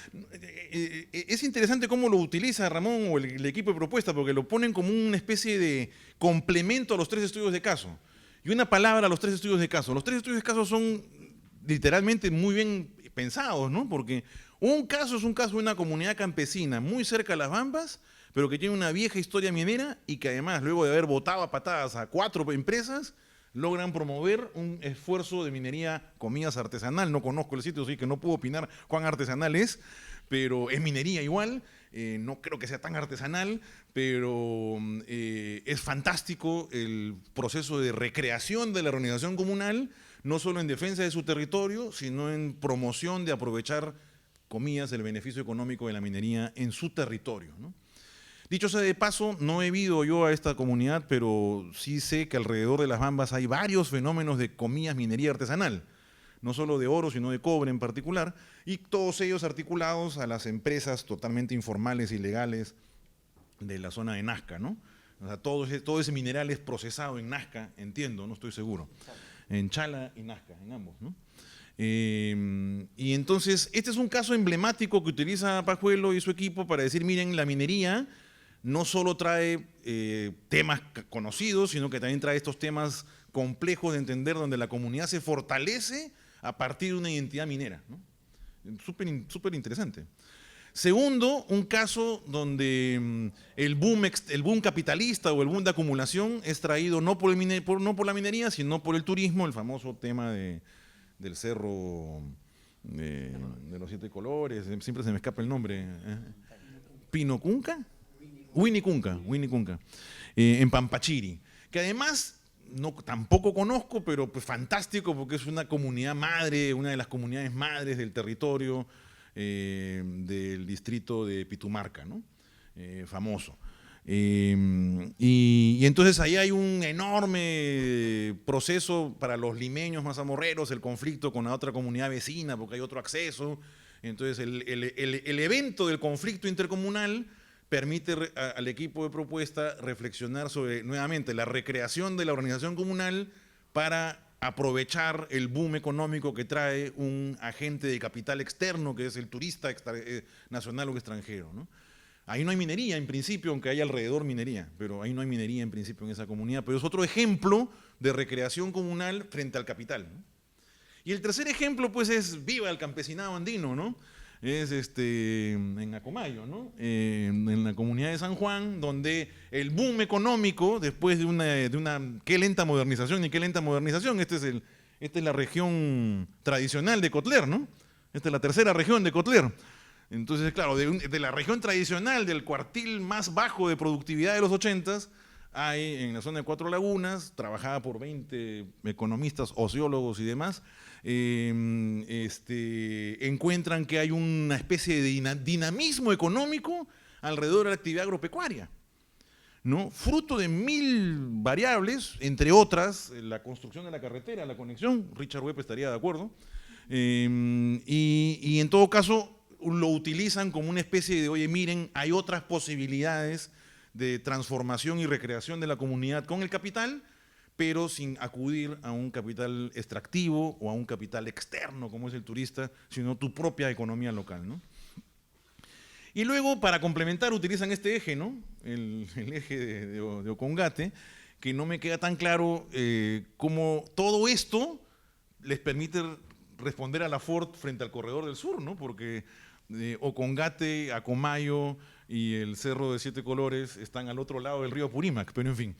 es interesante cómo lo utiliza Ramón o el equipo de propuesta, porque lo ponen como una especie de complemento a los 3 estudios de caso. Y una palabra a los 3 estudios de caso. Los 3 estudios de caso son literalmente muy bien pensados, ¿no? Porque un caso es un caso de una comunidad campesina muy cerca de Las Bambas, pero que tiene una vieja historia minera y que además, luego de haber botado a patadas a 4 empresas, logran promover un esfuerzo de minería, comillas, artesanal. No conozco el sitio, así que no puedo opinar cuán artesanal es, pero es minería igual. No creo que sea tan artesanal, pero es fantástico el proceso de recreación de la organización comunal, no solo en defensa de su territorio, sino en promoción de aprovechar, comillas, el beneficio económico de la minería en su territorio, ¿no? Dicho sea de paso, no he ido yo a esta comunidad, pero sí sé que alrededor de Las Bambas hay varios fenómenos de, comillas, minería artesanal, no solo de oro, sino de cobre en particular, y todos ellos articulados a las empresas totalmente informales y legales de la zona de Nazca, ¿no? O sea, todo ese mineral es procesado en Nazca, entiendo, no estoy seguro. En Chala y Nazca, en ambos, ¿no? Y entonces, este es un caso emblemático que utiliza Pajuelo y su equipo para decir, miren, la minería no solo trae temas conocidos, sino que también trae estos temas complejos de entender, donde la comunidad se fortalece a partir de una identidad minera, ¿no? Súper interesante. Segundo, un caso donde el boom capitalista o el boom de acumulación es traído no por la minería, sino por el turismo, el famoso tema del cerro de los 7 colores, siempre se me escapa el nombre, ¿Pinocunca? Winnicunca, en Pampachiri, que además tampoco conozco, pero pues fantástico porque es una comunidad madre, una de las comunidades madres del territorio del distrito de Pitumarca, ¿no? Famoso. Y entonces ahí hay un enorme proceso para los limeños mazamorreros, el conflicto con la otra comunidad vecina porque hay otro acceso. Entonces el evento del conflicto intercomunal permite al equipo de propuesta reflexionar sobre, nuevamente, la recreación de la organización comunal para aprovechar el boom económico que trae un agente de capital externo, que es el turista nacional o extranjero, ¿no? Ahí no hay minería en principio, aunque hay alrededor minería, pero ahí no hay minería en principio en esa comunidad, pero es otro ejemplo de recreación comunal frente al capital, ¿no? Y el tercer ejemplo, pues, es viva el campesinado andino, ¿no? es en Acomayo, ¿no? En la comunidad de San Juan, donde el boom económico, después de una qué lenta modernización y qué lenta modernización, esta es la región tradicional de Kotler, ¿no? Esta es la tercera región de Kotler. Entonces, claro, de la región tradicional, del cuartil más bajo de productividad de los 80s, hay en la zona de Cuatro Lagunas, trabajada por 20 economistas, sociólogos y demás, encuentran que hay una especie de dinamismo económico alrededor de la actividad agropecuaria, ¿no? Fruto de 1000 variables, entre otras, la construcción de la carretera, la conexión, Richard Webb estaría de acuerdo, y en todo caso lo utilizan como una especie de, oye, miren, hay otras posibilidades de transformación y recreación de la comunidad con el capital, pero sin acudir a un capital extractivo o a un capital externo, como es el turista, sino tu propia economía local, ¿no? Y luego, para complementar, utilizan este eje, ¿no? El eje de Ocongate, que no me queda tan claro cómo todo esto les permite responder a la Ford frente al Corredor del Sur, ¿no? Porque Ocongate, Acomayo y el Cerro de Siete Colores están al otro lado del río Apurímac, pero en fin,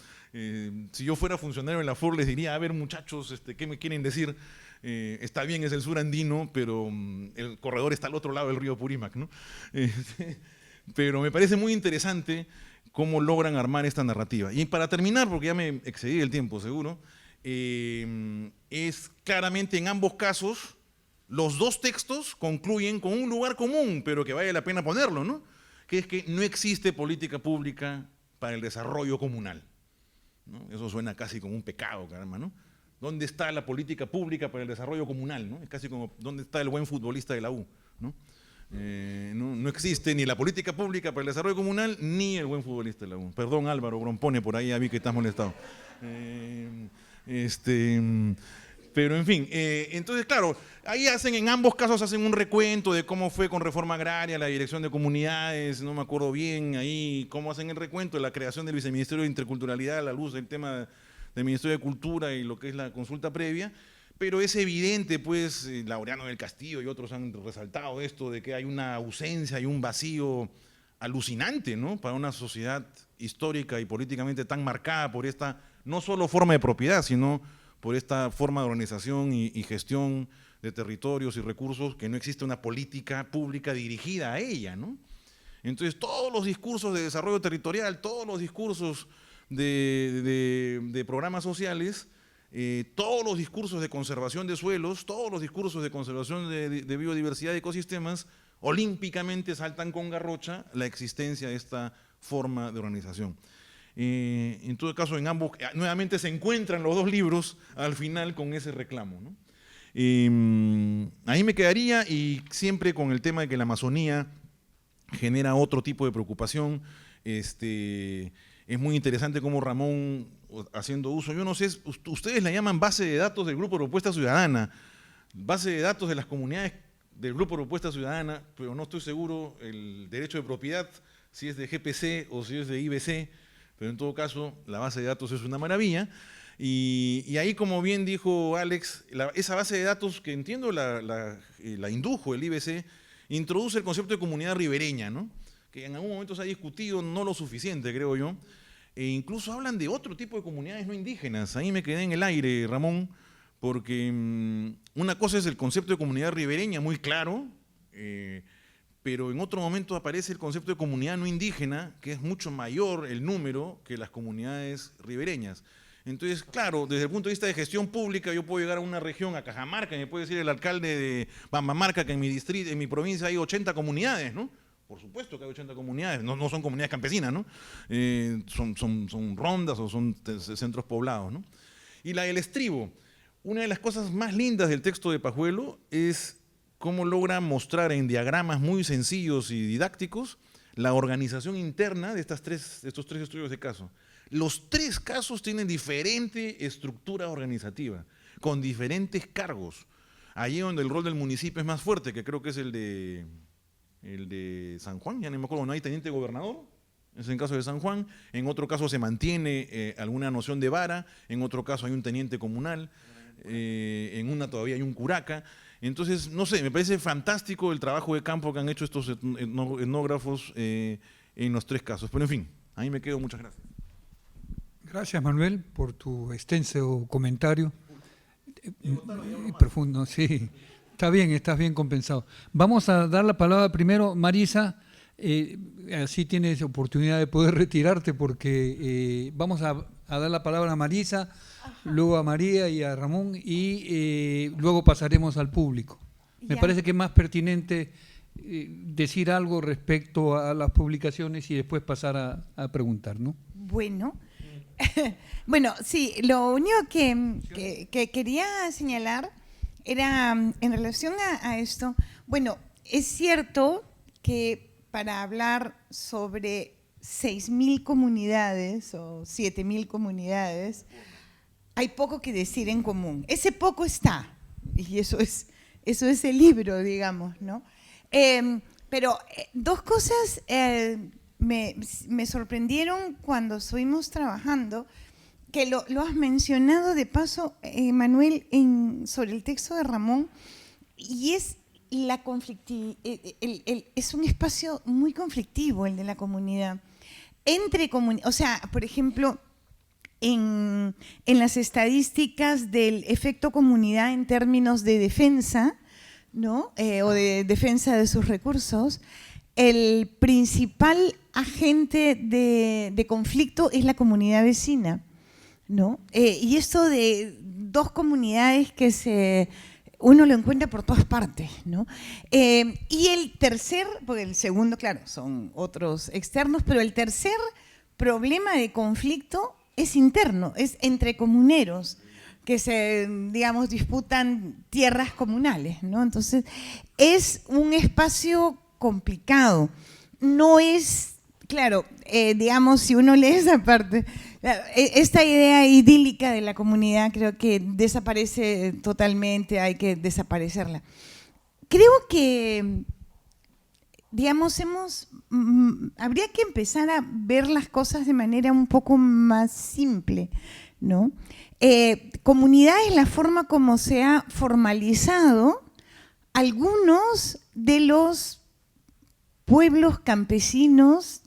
si yo fuera funcionario en la Ford les diría, a ver muchachos, ¿qué me quieren decir? Está bien, es el sur andino, pero el corredor está al otro lado del río Apurímac, ¿no? Pero me parece muy interesante cómo logran armar esta narrativa. Y para terminar, porque ya me excedí el tiempo seguro, es claramente en ambos casos, los dos textos concluyen con un lugar común, pero que vale la pena ponerlo, ¿no? Que es que no existe política pública para el desarrollo comunal, ¿no? Eso suena casi como un pecado, caramba, ¿no? ¿Dónde está la política pública para el desarrollo comunal, ¿no? Es casi como, ¿dónde está el buen futbolista de la U, ¿no? No existe ni la política pública para el desarrollo comunal, ni el buen futbolista de la U. Perdón, Álvaro Brompone, por ahí ya vi que estás molestado. Pero en fin, entonces claro, ahí en ambos casos hacen un recuento de cómo fue con reforma agraria, la dirección de comunidades, no me acuerdo bien ahí cómo hacen el recuento de la creación del viceministerio de Interculturalidad a la luz del tema del Ministerio de Cultura y lo que es la consulta previa, pero es evidente, pues, Laureano del Castillo y otros han resaltado esto de que hay una ausencia y un vacío alucinante, ¿no? Para una sociedad histórica y políticamente tan marcada por esta, no solo forma de propiedad, sino por esta forma de organización y gestión de territorios y recursos, que no existe una política pública dirigida a ella, ¿no? Entonces, todos los discursos de desarrollo territorial, todos los discursos de programas sociales, todos los discursos de conservación de suelos, todos los discursos de conservación de biodiversidad y ecosistemas, olímpicamente saltan con garrocha la existencia de esta forma de organización. En todo caso, en ambos, nuevamente se encuentran los dos libros al final con ese reclamo, ¿no? Ahí me quedaría, y siempre con el tema de que la Amazonía genera otro tipo de preocupación. Es muy interesante cómo Ramón, haciendo uso, yo no sé, ustedes la llaman base de datos del Grupo Propuesta Ciudadana, base de datos de las comunidades del Grupo Propuesta Ciudadana, pero no estoy seguro el derecho de propiedad, si es de GPC o si es de IBC, pero en todo caso la base de datos es una maravilla. Y ahí, como bien dijo Alex, esa base de datos que entiendo la indujo el IBC, introduce el concepto de comunidad ribereña, ¿no? Que en algún momento se ha discutido no lo suficiente, creo yo, e incluso hablan de otro tipo de comunidades no indígenas. Ahí me quedé en el aire, Ramón, porque una cosa es el concepto de comunidad ribereña, muy claro, pero en otro momento aparece el concepto de comunidad no indígena, que es mucho mayor el número que las comunidades ribereñas. Entonces, claro, desde el punto de vista de gestión pública, yo puedo llegar a una región, a Cajamarca, y me puede decir el alcalde de Pambamarca que en mi distrito, en mi provincia hay 80 comunidades, ¿no? Por supuesto que hay 80 comunidades, no son comunidades campesinas, ¿no? Son rondas o son centros poblados, ¿no? Y la del estribo, una de las cosas más lindas del texto de Pajuelo es cómo logra mostrar en diagramas muy sencillos y didácticos la organización interna de estos tres estudios de caso. Los tres casos tienen diferente estructura organizativa, con diferentes cargos. Allí donde el rol del municipio es más fuerte, que creo que es el de San Juan, ya no me acuerdo, no hay teniente gobernador, es en caso de San Juan, en otro caso se mantiene alguna noción de vara, en otro caso hay un teniente comunal, en una todavía hay un curaca, Entonces, no sé, me parece fantástico el trabajo de campo que han hecho estos etnógrafos en los 3 casos. Pero en fin, ahí me quedo, muchas gracias. Gracias, Manuel, por tu extenso comentario. Profundo, sí. Está bien, estás bien compensado. Vamos a dar la palabra primero, Marisa, así tienes oportunidad de poder retirarte porque vamos a dar la palabra a Marisa, luego a María y a Ramón y luego pasaremos al público. Me parece que es más pertinente decir algo respecto a las publicaciones y después pasar a preguntar, ¿no? Bueno, bueno, sí, lo único que quería señalar era en relación a esto. Bueno, es cierto que para hablar sobre 6.000 comunidades o 7.000 comunidades, hay poco que decir en común. Ese poco está, y eso es el libro, digamos, ¿no? Pero 2 cosas me sorprendieron cuando estuvimos trabajando, que lo has mencionado de paso, Manuel, sobre el texto de Ramón, y es la conflictividad, es un espacio muy conflictivo el de la comunidad. O sea, por ejemplo, en las estadísticas del efecto comunidad en términos de defensa, ¿no? O de defensa de sus recursos, el principal agente de conflicto es la comunidad vecina, ¿no? Y esto de 2 comunidades que uno lo encuentra por todas partes, ¿no? Y el tercer, porque el segundo, claro, son otros externos, pero el tercer problema de conflicto es interno, es entre comuneros que digamos, disputan tierras comunales, ¿no? Entonces, es un espacio complicado. No es, claro, digamos, si uno lee esa parte, esta idea idílica de la comunidad creo que desaparece totalmente, hay que desaparecerla. Creo que, digamos, habría que empezar a ver las cosas de manera un poco más simple, ¿no? Comunidad es la forma como se ha formalizado algunos de los pueblos campesinos,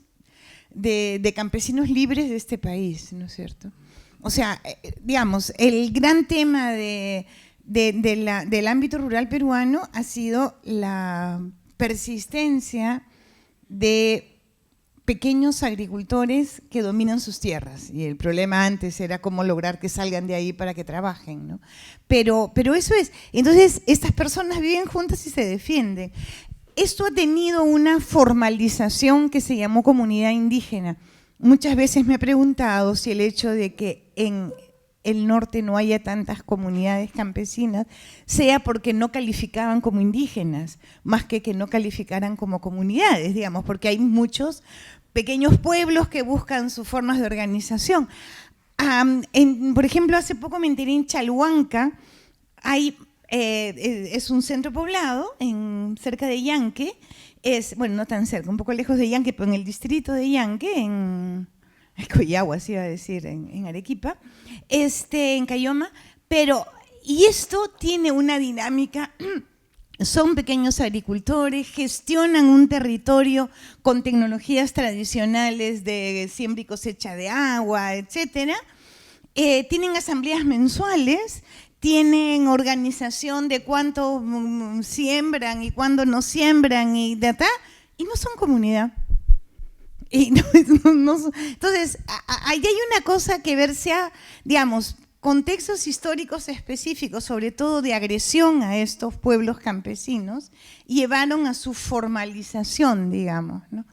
de campesinos libres de este país, ¿no es cierto? O sea, digamos, el gran tema del ámbito rural peruano ha sido la persistencia de pequeños agricultores que dominan sus tierras, y el problema antes era cómo lograr que salgan de ahí para que trabajen, ¿no? Pero eso es. Entonces, estas personas viven juntas y se defienden. Esto ha tenido una formalización que se llamó comunidad indígena. Muchas veces me he preguntado si el hecho de que en el norte no haya tantas comunidades campesinas sea porque no calificaban como indígenas, más que no calificaran como comunidades, digamos, porque hay muchos pequeños pueblos que buscan sus formas de organización. Por ejemplo, hace poco me enteré en Chalhuanca, es un centro poblado cerca de Yanque, bueno, no tan cerca, un poco lejos de Yanque, pero en el distrito de Yanque, en Coyagua, se iba a decir, en Arequipa, en Cayoma, y esto tiene una dinámica. Son pequeños agricultores, gestionan un territorio con tecnologías tradicionales de siembra y cosecha de agua, etcétera. Tienen asambleas mensuales, tienen organización de cuánto siembran y cuándo no siembran y no son comunidad. Entonces, ahí hay una cosa que ver, digamos, contextos históricos específicos, sobre todo de agresión a estos pueblos campesinos, llevaron a su formalización, digamos, ¿no?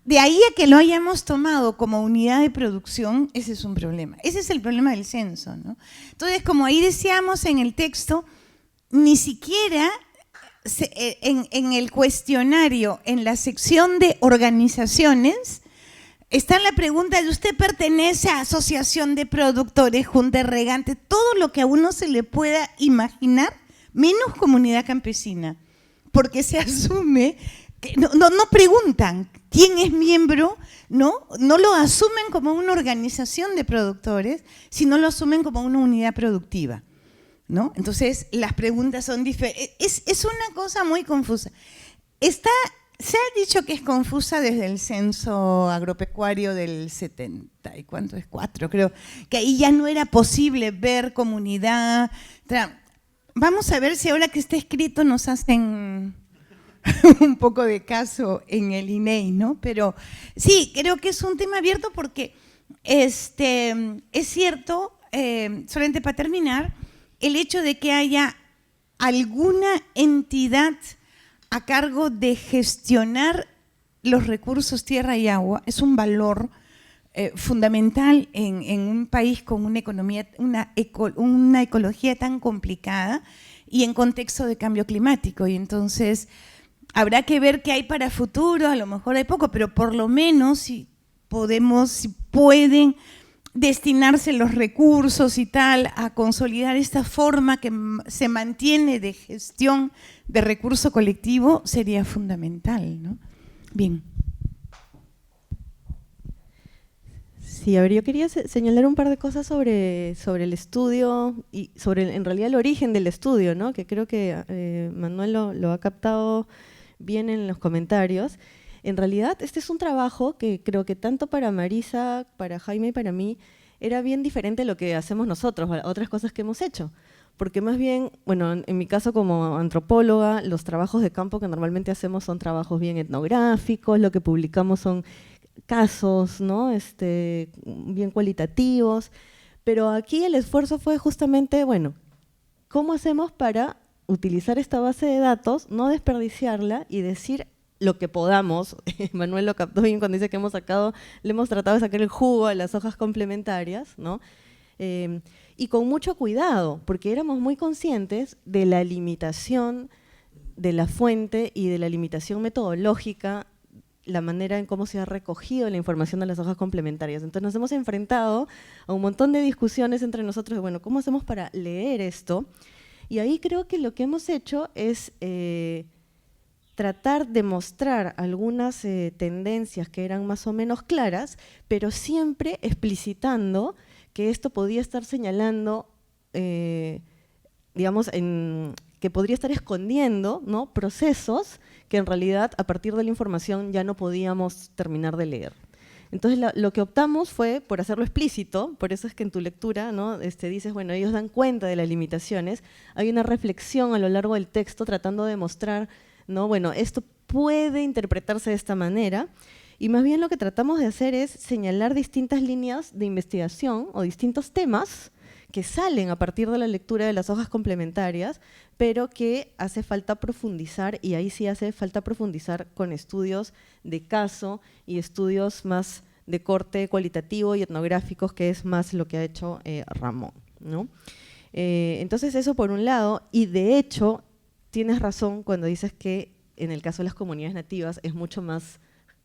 De ahí a que lo hayamos tomado como unidad de producción, ese es un problema. Ese es el problema del censo, ¿no? Entonces, como ahí decíamos en el texto, ni siquiera en el cuestionario, en la sección de organizaciones, está la pregunta de ¿usted pertenece a asociación de productores, junta de regantes? Todo lo que a uno se le pueda imaginar, menos comunidad campesina, porque se asume que no preguntan quién es miembro, no lo asumen como una organización de productores, sino lo asumen como una unidad productiva. ¿no? Entonces, las preguntas son diferentes. Es una cosa muy confusa. Se ha dicho que es confusa desde el censo agropecuario del 70, ¿y cuánto es? 4, creo, que ahí ya no era posible ver comunidad. Vamos a ver si ahora que está escrito nos hacen un poco de caso en el INEI, ¿no? Pero sí, creo que es un tema abierto porque es cierto, solamente para terminar, el hecho de que haya alguna entidad a cargo de gestionar los recursos tierra y agua es un valor fundamental en un país con una economía, una ecología tan complicada y en contexto de cambio climático. Y entonces habrá que ver qué hay para futuro, a lo mejor hay poco, pero por lo menos si pueden destinarse los recursos y tal a consolidar esta forma que se mantiene de gestión de recurso colectivo, sería fundamental, ¿no? Bien. Sí, a ver, yo quería señalar un par de cosas sobre el estudio y sobre, en realidad, el origen del estudio, ¿no? Que creo que Manuel lo ha captado bien en los comentarios. En realidad, este es un trabajo que creo que tanto para Marisa, para Jaime y para mí, era bien diferente a lo que hacemos nosotros, a otras cosas que hemos hecho. Porque más bien, bueno, en mi caso como antropóloga, los trabajos de campo que normalmente hacemos son trabajos bien etnográficos, lo que publicamos son casos, ¿no? Bien cualitativos, pero aquí el esfuerzo fue justamente, bueno, ¿cómo hacemos para utilizar esta base de datos, no desperdiciarla y decir lo que podamos? Manuel lo captó bien cuando dice que le hemos tratado de sacar el jugo a las hojas complementarias, ¿no? Y con mucho cuidado, porque éramos muy conscientes de la limitación de la fuente y de la limitación metodológica, la manera en cómo se ha recogido la información de las hojas complementarias. Entonces nos hemos enfrentado a un montón de discusiones entre nosotros de, bueno, ¿cómo hacemos para leer esto? Y ahí creo que lo que hemos hecho es tratar de mostrar algunas tendencias que eran más o menos claras, pero siempre explicitando que esto podía estar señalando, digamos, que podría estar escondiendo, ¿no?, procesos que en realidad a partir de la información ya no podíamos terminar de leer. Entonces lo que optamos fue por hacerlo explícito, por eso es que en tu lectura, ¿no?, dices, bueno, ellos dan cuenta de las limitaciones, hay una reflexión a lo largo del texto tratando de mostrar, ¿no?, bueno, esto puede interpretarse de esta manera, y más bien lo que tratamos de hacer es señalar distintas líneas de investigación o distintos temas que salen a partir de la lectura de las hojas complementarias, pero que hace falta profundizar, y ahí sí hace falta profundizar con estudios de caso y estudios más de corte cualitativo y etnográficos, que es más lo que ha hecho Ramón, ¿no? Entonces eso por un lado, y de hecho tienes razón cuando dices que en el caso de las comunidades nativas es mucho más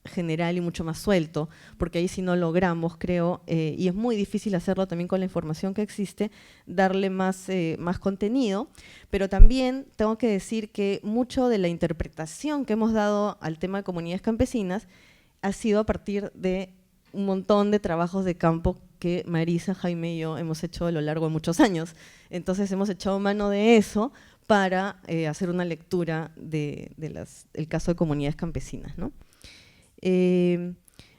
general y mucho más suelto, porque ahí sí no logramos, creo, y es muy difícil hacerlo también con la información que existe, darle más contenido, pero también tengo que decir que mucho de la interpretación que hemos dado al tema de comunidades campesinas ha sido a partir de un montón de trabajos de campo que Marisa, Jaime y yo hemos hecho a lo largo de muchos años. Entonces hemos echado mano de eso para hacer una lectura del caso de comunidades campesinas, ¿no?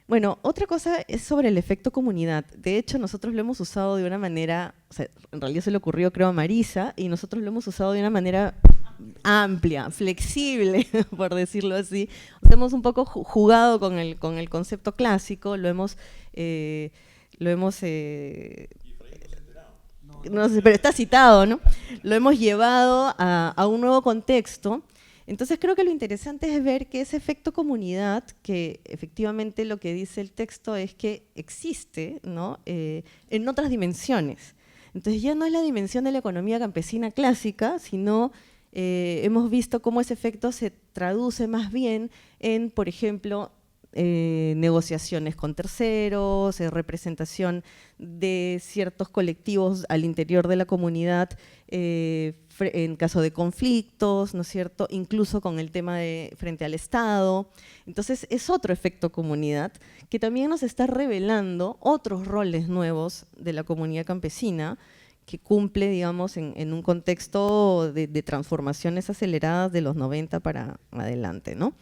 Bueno, otra cosa es sobre el efecto comunidad. De hecho, nosotros lo hemos usado de una manera, o sea, en realidad se le ocurrió, creo, a Marisa, y nosotros lo hemos usado de una manera amplia, flexible, por decirlo así. O sea, hemos un poco jugado con el concepto clásico, no sé, pero está citado, ¿no? Lo hemos llevado a un nuevo contexto. Entonces creo que lo interesante es ver que ese efecto comunidad, que efectivamente lo que dice el texto es que existe, ¿no?, en otras dimensiones. Entonces ya no es la dimensión de la economía campesina clásica, sino hemos visto cómo ese efecto se traduce más bien en, por ejemplo, negociaciones con terceros, representación de ciertos colectivos al interior de la comunidad, en caso de conflictos, ¿no es cierto?, incluso con el tema de frente al Estado. Entonces es otro efecto comunidad que también nos está revelando otros roles nuevos de la comunidad campesina que cumple, digamos, en un contexto de transformaciones aceleradas de los 90 para adelante, ¿no?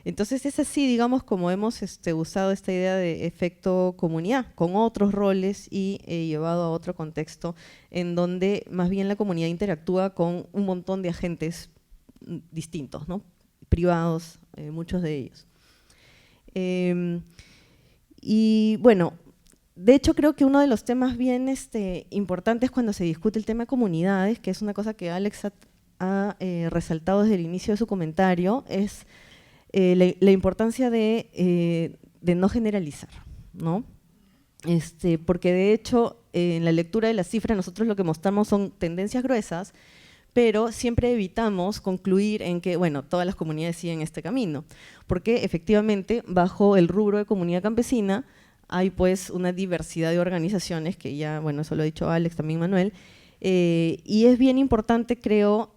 Entonces es así, digamos, como hemos usado esta idea de efecto comunidad, con otros roles y llevado a otro contexto en donde más bien la comunidad interactúa con un montón de agentes distintos, ¿no? Privados, muchos de ellos. Y bueno, de hecho creo que uno de los temas bien importantes cuando se discute el tema de comunidades, que es una cosa que Alex ha resaltado desde el inicio de su comentario, es la importancia de no generalizar, ¿no? Porque de hecho en la lectura de las cifras nosotros lo que mostramos son tendencias gruesas, pero siempre evitamos concluir en que, bueno, todas las comunidades siguen este camino, porque efectivamente bajo el rubro de comunidad campesina hay pues una diversidad de organizaciones que ya, bueno, eso lo ha dicho Alex, también Manuel, y es bien importante, creo,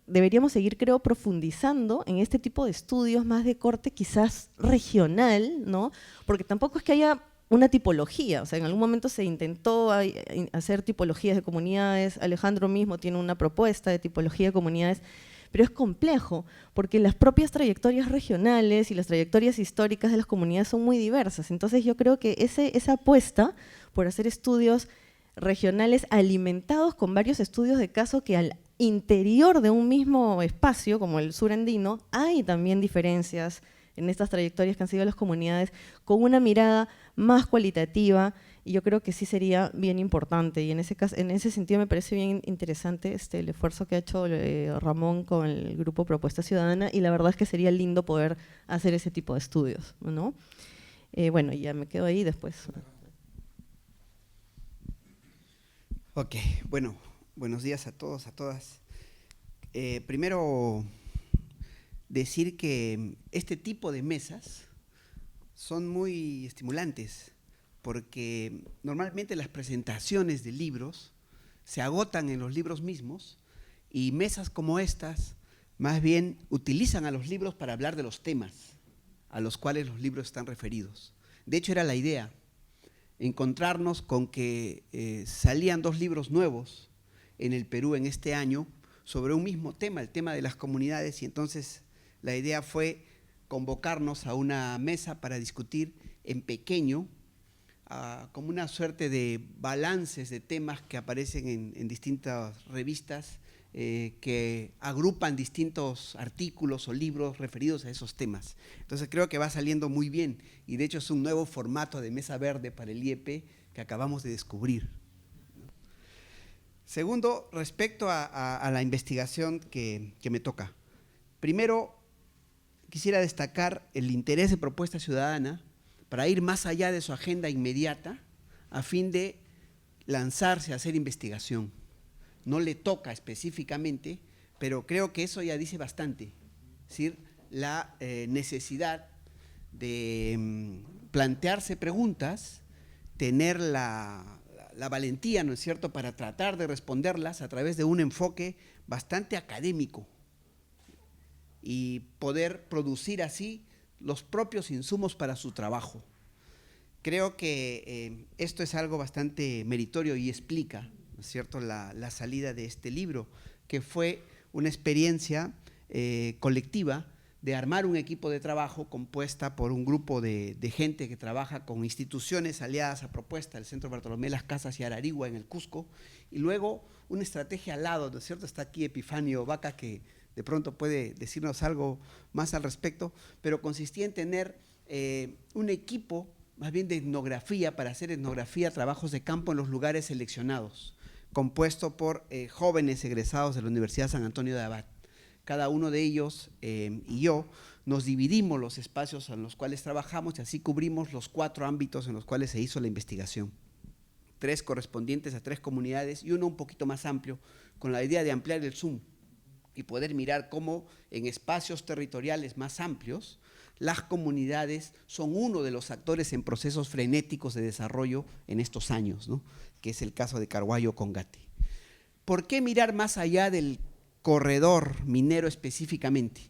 deberíamos seguir, creo, profundizando en este tipo de estudios más de corte quizás regional, ¿no? Porque tampoco es que haya una tipología, o sea, en algún momento se intentó hacer tipologías de comunidades, Alejandro mismo tiene una propuesta de tipología de comunidades, pero es complejo, porque las propias trayectorias regionales y las trayectorias históricas de las comunidades son muy diversas. Entonces yo creo que esa apuesta por hacer estudios regionales alimentados con varios estudios de caso que al interior de un mismo espacio, como el sur andino, hay también diferencias en estas trayectorias que han sido las comunidades, con una mirada más cualitativa, y yo creo que sí sería bien importante, y en ese sentido me parece bien interesante el esfuerzo que ha hecho Ramón con el grupo Propuesta Ciudadana, y la verdad es que sería lindo poder hacer ese tipo de estudios, ¿no? Bueno, ya me quedo ahí después. Ok, bueno, buenos días a todos, a todas. Primero, decir que este tipo de mesas son muy estimulantes, porque normalmente las presentaciones de libros se agotan en los libros mismos, y mesas como estas más bien utilizan a los libros para hablar de los temas a los cuales los libros están referidos. De hecho, era la idea, encontrarnos con que salían 2 libros nuevos en el Perú en este año sobre un mismo tema, el tema de las comunidades, y entonces la idea fue convocarnos a una mesa para discutir en pequeño, como una suerte de balances de temas que aparecen en distintas revistas que agrupan distintos artículos o libros referidos a esos temas. Entonces creo que va saliendo muy bien, y de hecho es un nuevo formato de mesa verde para el IEP que acabamos de descubrir. Segundo, respecto a la investigación que me toca. Primero, quisiera destacar el interés de Propuesta Ciudadana para ir más allá de su agenda inmediata a fin de lanzarse a hacer investigación. No le toca específicamente, pero creo que eso ya dice bastante. Es decir, la necesidad de plantearse preguntas, tener la valentía, ¿no es cierto?, para tratar de responderlas a través de un enfoque bastante académico y poder producir así los propios insumos para su trabajo. Creo que esto es algo bastante meritorio y explica, ¿no es cierto?, la salida de este libro, que fue una experiencia colectiva de armar un equipo de trabajo compuesta por un grupo de gente que trabaja con instituciones aliadas a Propuesta, el Centro Bartolomé Las Casas y Ararigua en el Cusco, y luego una estrategia al lado, ¿no es cierto? Está aquí Epifanio Vaca, que de pronto puede decirnos algo más al respecto, pero consistía en tener un equipo más bien de etnografía, para hacer etnografía, trabajos de campo en los lugares seleccionados, compuesto por jóvenes egresados de la Universidad San Antonio de Abad. Cada uno de ellos y yo nos dividimos los espacios en los cuales trabajamos, y así cubrimos los 4 ámbitos en los cuales se hizo la investigación. 3 correspondientes a 3 comunidades y uno un poquito más amplio, con la idea de ampliar el zoom y poder mirar cómo en espacios territoriales más amplios las comunidades son uno de los actores en procesos frenéticos de desarrollo en estos años, ¿no?, que es el caso de Carhuayo con Gati. ¿Por qué mirar más allá del corredor minero específicamente?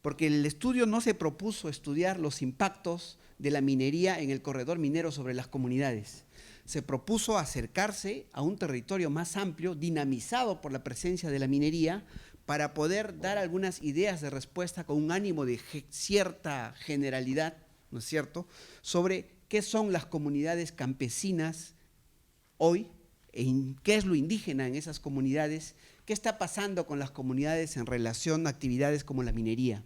Porque el estudio no se propuso estudiar los impactos de la minería en el corredor minero sobre las comunidades, se propuso acercarse a un territorio más amplio, dinamizado por la presencia de la minería, para poder dar algunas ideas de respuesta con un ánimo de cierta generalidad, ¿no es cierto?, sobre qué son las comunidades campesinas hoy, qué es lo indígena en esas comunidades, qué está pasando con las comunidades en relación a actividades como la minería.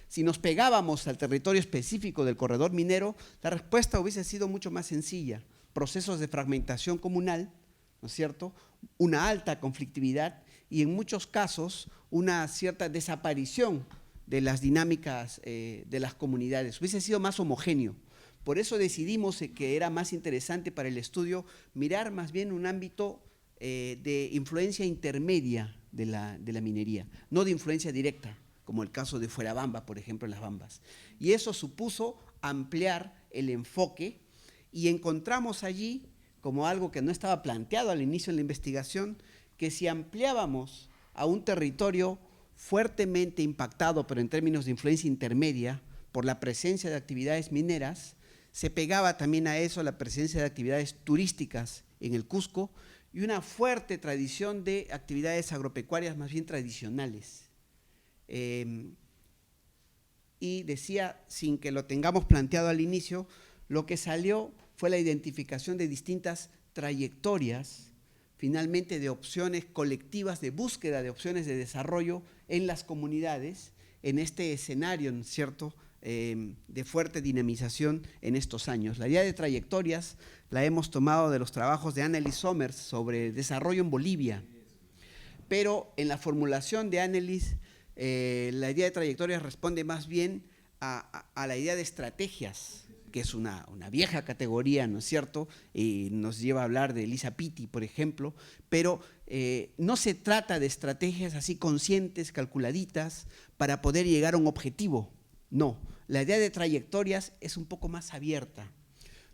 Si nos pegábamos al territorio específico del corredor minero, la respuesta hubiese sido mucho más sencilla. Procesos de fragmentación comunal, ¿no es cierto?, una alta conflictividad y en muchos casos una cierta desaparición de las dinámicas de las comunidades. Hubiese sido más homogéneo. Por eso decidimos que era más interesante para el estudio mirar más bien un ámbito de influencia intermedia de la minería, no de influencia directa, como el caso de Fuerabamba, por ejemplo, en las Bambas. Y eso supuso ampliar el enfoque y encontramos allí, como algo que no estaba planteado al inicio de la investigación, que si ampliábamos a un territorio fuertemente impactado, pero en términos de influencia intermedia, por la presencia de actividades mineras, se pegaba también a eso la presencia de actividades turísticas en el Cusco y una fuerte tradición de actividades agropecuarias más bien tradicionales. Y decía, sin que lo tengamos planteado al inicio, lo que salió fue la identificación de distintas trayectorias, finalmente de opciones colectivas, de búsqueda de opciones de desarrollo en las comunidades, en este escenario, ¿no es cierto?, de fuerte dinamización en estos años. La idea de trayectorias la hemos tomado de los trabajos de Annelies Sommers sobre desarrollo en Bolivia, pero en la formulación de Annelies, la idea de trayectorias responde más bien a la idea de estrategias, que es una vieja categoría, ¿no es cierto?, y nos lleva a hablar de Lisa Pitti, por ejemplo, pero no se trata de estrategias así conscientes, calculaditas, para poder llegar a un objetivo. No, la idea de trayectorias es un poco más abierta.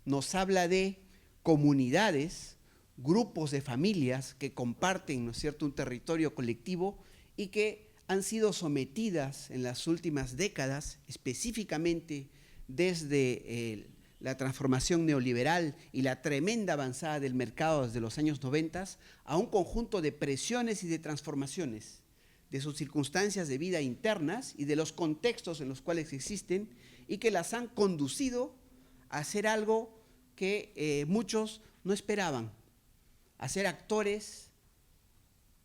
Nos habla de comunidades, grupos de familias que comparten, ¿no es cierto?, un territorio colectivo y que han sido sometidas en las últimas décadas, específicamente desde la transformación neoliberal y la tremenda avanzada del mercado desde los años 90, a un conjunto de presiones y de transformaciones de sus circunstancias de vida internas y de los contextos en los cuales existen y que las han conducido a hacer algo que muchos no esperaban, a ser actores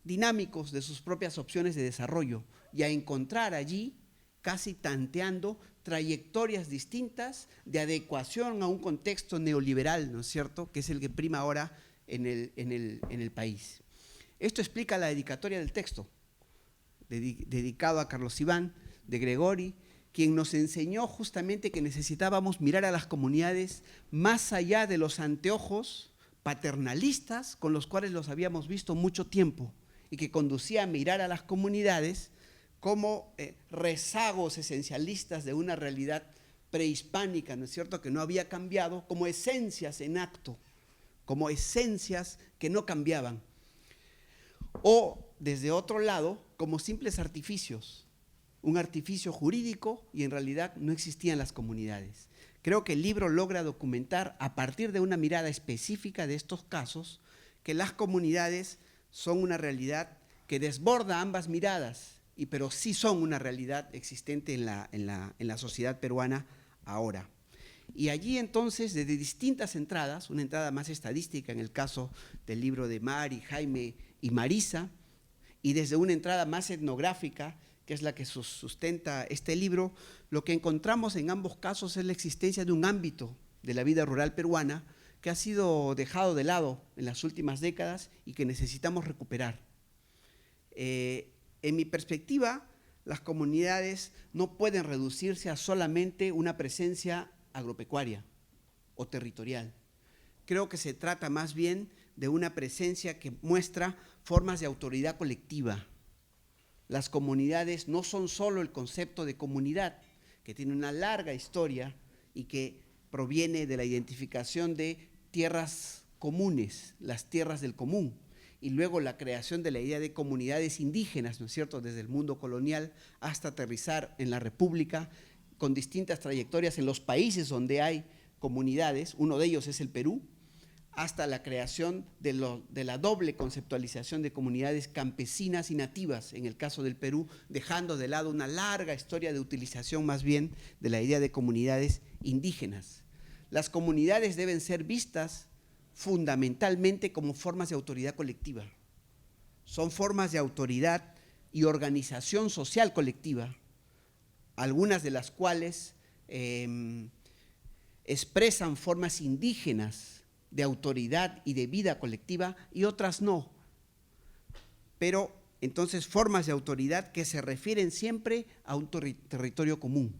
dinámicos de sus propias opciones de desarrollo y a encontrar allí, casi tanteando, trayectorias distintas de adecuación a un contexto neoliberal, ¿no es cierto?, que es el que prima ahora en el país. Esto explica la dedicatoria del texto, dedicado a Carlos Iván de Gregori, quien nos enseñó justamente que necesitábamos mirar a las comunidades más allá de los anteojos paternalistas con los cuales los habíamos visto mucho tiempo y que conducía a mirar a las comunidades como rezagos esencialistas de una realidad prehispánica, ¿no es cierto?, que no había cambiado, como esencias en acto, como esencias que no cambiaban. O, desde otro lado, como simples artificios, un artificio jurídico y en realidad no existían las comunidades. Creo que el libro logra documentar, a partir de una mirada específica de estos casos, que las comunidades son una realidad que desborda ambas miradas, pero sí son una realidad existente en la sociedad peruana ahora. Y allí entonces, desde distintas entradas, una entrada más estadística en el caso del libro de Mari, Jaime y Marisa, y desde una entrada más etnográfica, que es la que sustenta este libro, lo que encontramos en ambos casos es la existencia de un ámbito de la vida rural peruana que ha sido dejado de lado en las últimas décadas y que necesitamos recuperar. En mi perspectiva, las comunidades no pueden reducirse a solamente una presencia agropecuaria o territorial. Creo que se trata más bien de una presencia que muestra formas de autoridad colectiva. Las comunidades no son solo el concepto de comunidad, que tiene una larga historia y que proviene de la identificación de tierras comunes, las tierras del común, y luego la creación de la idea de comunidades indígenas, ¿no es cierto?, desde el mundo colonial hasta aterrizar en la República, con distintas trayectorias en los países donde hay comunidades, uno de ellos es el Perú, hasta la creación de la doble conceptualización de comunidades campesinas y nativas, en el caso del Perú, dejando de lado una larga historia de utilización más bien de la idea de comunidades indígenas. Las comunidades deben ser vistas fundamentalmente como formas de autoridad colectiva. Son formas de autoridad y organización social colectiva, algunas de las cuales expresan formas indígenas de autoridad y de vida colectiva y otras no. Pero entonces formas de autoridad que se refieren siempre a un territorio común.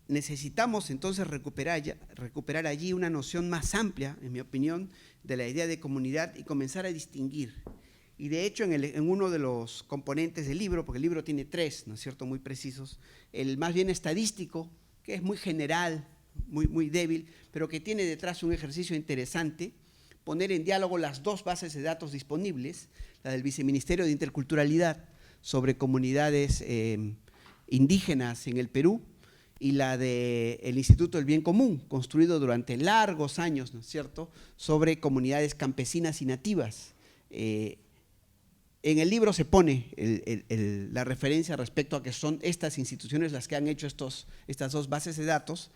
Necesitamos entonces recuperar allí una noción más amplia, en mi opinión, de la idea de comunidad y comenzar a distinguir. Y de hecho en uno de los componentes del libro, porque el libro tiene 3, ¿no es cierto?, muy precisos, el más bien estadístico, que es muy general, muy débil, pero que tiene detrás un ejercicio interesante, poner en diálogo las 2 bases de datos disponibles, la del Viceministerio de Interculturalidad sobre comunidades indígenas en el Perú y la del Instituto del Bien Común, construido durante largos años, ¿no es cierto?, sobre comunidades campesinas y nativas. En el libro se pone la referencia respecto a que son estas instituciones las que han hecho estas 2 bases de datos,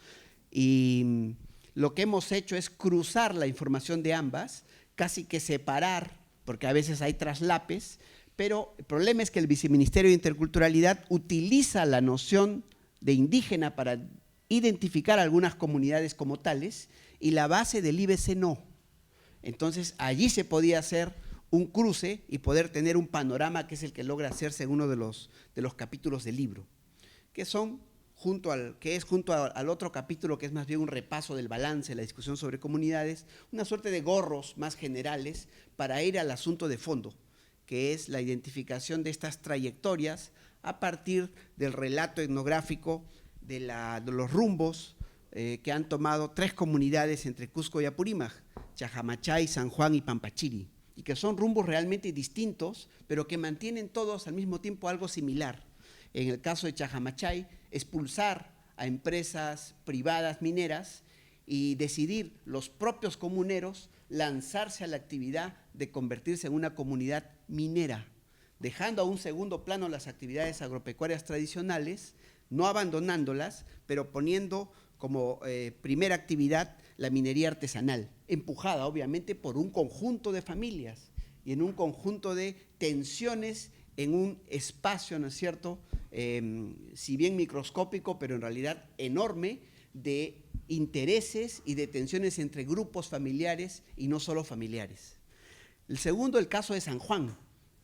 y lo que hemos hecho es cruzar la información de ambas, casi que separar, porque a veces hay traslapes, pero el problema es que el Viceministerio de Interculturalidad utiliza la noción de indígena para identificar algunas comunidades como tales, y la base del IBC no. Entonces allí se podía hacer un cruce y poder tener un panorama que es el que logra hacerse en uno de los capítulos del libro, que son junto al otro capítulo, que es más bien un repaso del balance, la discusión sobre comunidades, una suerte de gorros más generales para ir al asunto de fondo, que es la identificación de estas trayectorias a partir del relato etnográfico de los rumbos que han tomado 3 comunidades entre Cusco y Apurímac, Chajamachay, San Juan y Pampachiri, y que son rumbos realmente distintos, pero que mantienen todos al mismo tiempo algo similar. En el caso de Chajamachay, expulsar a empresas privadas mineras y decidir los propios comuneros lanzarse a la actividad de convertirse en una comunidad minera, dejando a un segundo plano las actividades agropecuarias tradicionales, no abandonándolas, pero poniendo como primera actividad la minería artesanal, empujada obviamente por un conjunto de familias y en un conjunto de tensiones en un espacio, ¿no es cierto?, si bien microscópico, pero en realidad enorme, de intereses y de tensiones entre grupos familiares y no solo familiares. El segundo, el caso de San Juan,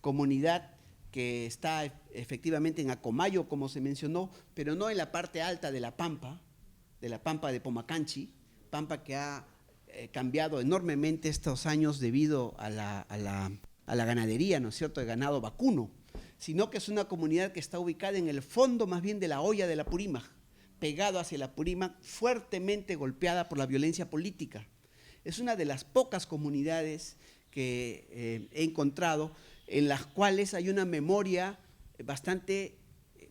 comunidad que está efectivamente en Acomayo, como se mencionó, pero no en la parte alta de la Pampa de Pomacanchi, Pampa que ha cambiado enormemente estos años debido a la ganadería, ¿no es cierto?, de ganado vacuno, sino que es una comunidad que está ubicada en el fondo más bien de la olla de la Apurímac, pegado hacia la Apurímac, fuertemente golpeada por la violencia política. Es una de las pocas comunidades que he encontrado en las cuales hay una memoria bastante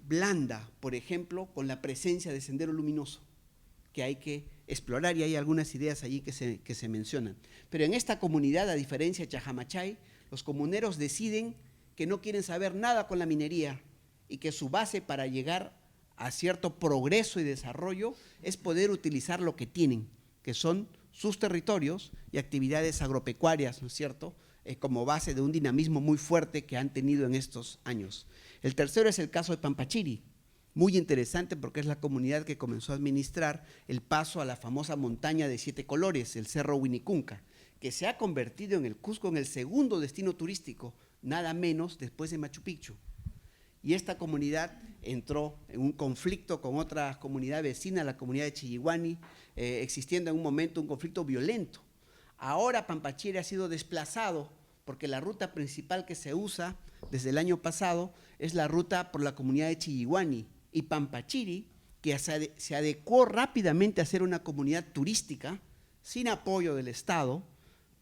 blanda, por ejemplo, con la presencia de Sendero Luminoso, que hay que explorar, y hay algunas ideas allí que se mencionan. Pero en esta comunidad, a diferencia de Chajamachay, los comuneros deciden que no quieren saber nada con la minería y que su base para llegar a cierto progreso y desarrollo es poder utilizar lo que tienen, que son sus territorios y actividades agropecuarias, ¿no es cierto?, como base de un dinamismo muy fuerte que han tenido en estos años. El tercero es el caso de Pampachiri, muy interesante porque es la comunidad que comenzó a administrar el paso a la famosa montaña de 7 colores, el Cerro Huinicunca, que se ha convertido en el Cusco en el segundo destino turístico, nada menos después de Machu Picchu. Y esta comunidad entró en un conflicto con otra comunidad vecina, la comunidad de Chillihuani, existiendo en un momento un conflicto violento. Ahora Pampachiri ha sido desplazado porque la ruta principal que se usa desde el año pasado es la ruta por la comunidad de Chillihuani, y Pampachiri, que se adecuó rápidamente a ser una comunidad turística, sin apoyo del Estado,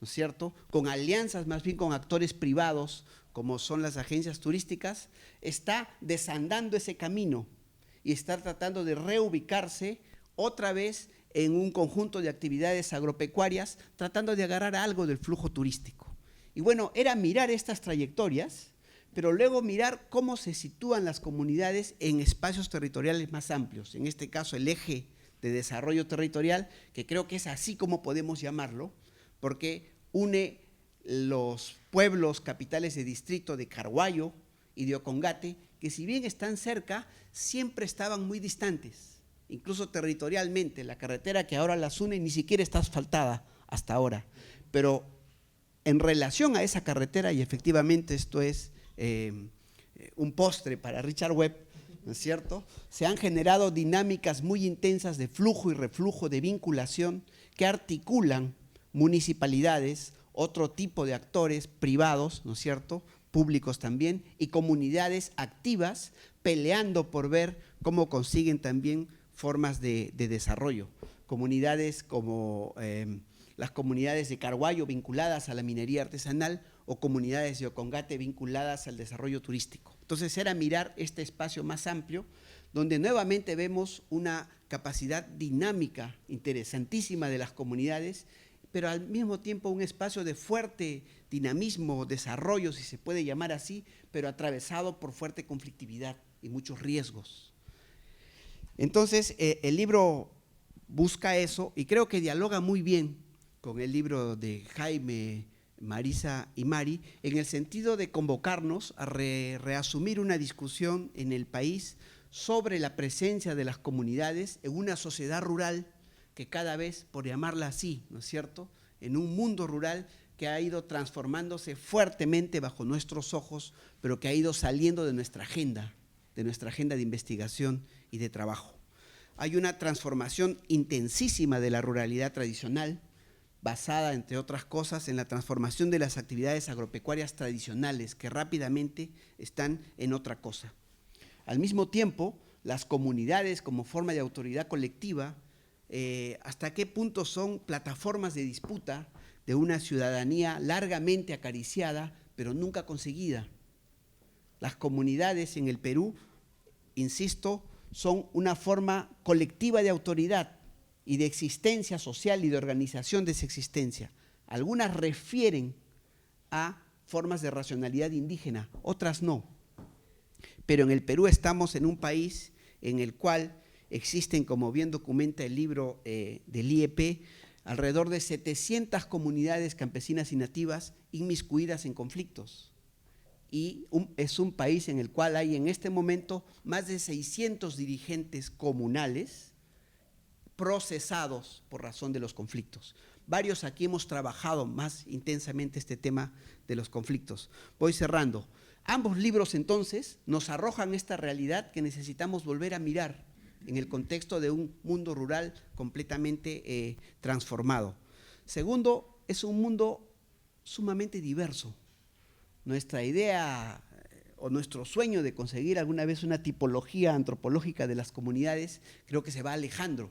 ¿no es cierto?, con alianzas más bien con actores privados, como son las agencias turísticas, está desandando ese camino y está tratando de reubicarse otra vez en un conjunto de actividades agropecuarias, tratando de agarrar algo del flujo turístico. Y bueno, era mirar estas trayectorias, pero luego mirar cómo se sitúan las comunidades en espacios territoriales más amplios, en este caso el eje de desarrollo territorial, que creo que es así como podemos llamarlo, porque une los pueblos capitales de distrito de Carhuayo y de Ocongate, que si bien están cerca, siempre estaban muy distantes, incluso territorialmente. La carretera que ahora las une ni siquiera está asfaltada hasta ahora, pero en relación a esa carretera, y efectivamente esto es un postre para Richard Webb, ¿no es cierto?, se han generado dinámicas muy intensas de flujo y reflujo, de vinculación, que articulan municipalidades, otro tipo de actores privados, ¿no es cierto?, públicos también, y comunidades activas peleando por ver cómo consiguen también formas de desarrollo. Comunidades como las comunidades de Carhuayo vinculadas a la minería artesanal o comunidades de Ocongate vinculadas al desarrollo turístico. Entonces era mirar este espacio más amplio, donde nuevamente vemos una capacidad dinámica interesantísima de las comunidades, pero al mismo tiempo un espacio de fuerte dinamismo, desarrollo, si se puede llamar así, pero atravesado por fuerte conflictividad y muchos riesgos. Entonces, el libro busca eso y creo que dialoga muy bien con el libro de Jaime, Marisa y Mari, en el sentido de convocarnos a reasumir una discusión en el país sobre la presencia de las comunidades en una sociedad rural que cada vez, por llamarla así, ¿no es cierto?, en un mundo rural que ha ido transformándose fuertemente bajo nuestros ojos, pero que ha ido saliendo de nuestra agenda de investigación y de trabajo. Hay una transformación intensísima de la ruralidad tradicional, basada, entre otras cosas, en la transformación de las actividades agropecuarias tradicionales, que rápidamente están en otra cosa. Al mismo tiempo, las comunidades como forma de autoridad colectiva, hasta qué punto son plataformas de disputa de una ciudadanía largamente acariciada, pero nunca conseguida. Las comunidades en el Perú, insisto, son una forma colectiva de autoridad y de existencia social y de organización de esa existencia. Algunas refieren a formas de racionalidad indígena, otras no. Pero en el Perú estamos en un país en el cual existen, como bien documenta el libro del IEP, alrededor de 700 comunidades campesinas y nativas inmiscuidas en conflictos. Y es un país en el cual hay en este momento más de 600 dirigentes comunales procesados por razón de los conflictos. Varios aquí hemos trabajado más intensamente este tema de los conflictos. Voy cerrando. Ambos libros entonces nos arrojan esta realidad que necesitamos volver a mirar en el contexto de un mundo rural completamente transformado. Segundo, es un mundo sumamente diverso. Nuestra idea o nuestro sueño de conseguir alguna vez una tipología antropológica de las comunidades creo que se va alejando,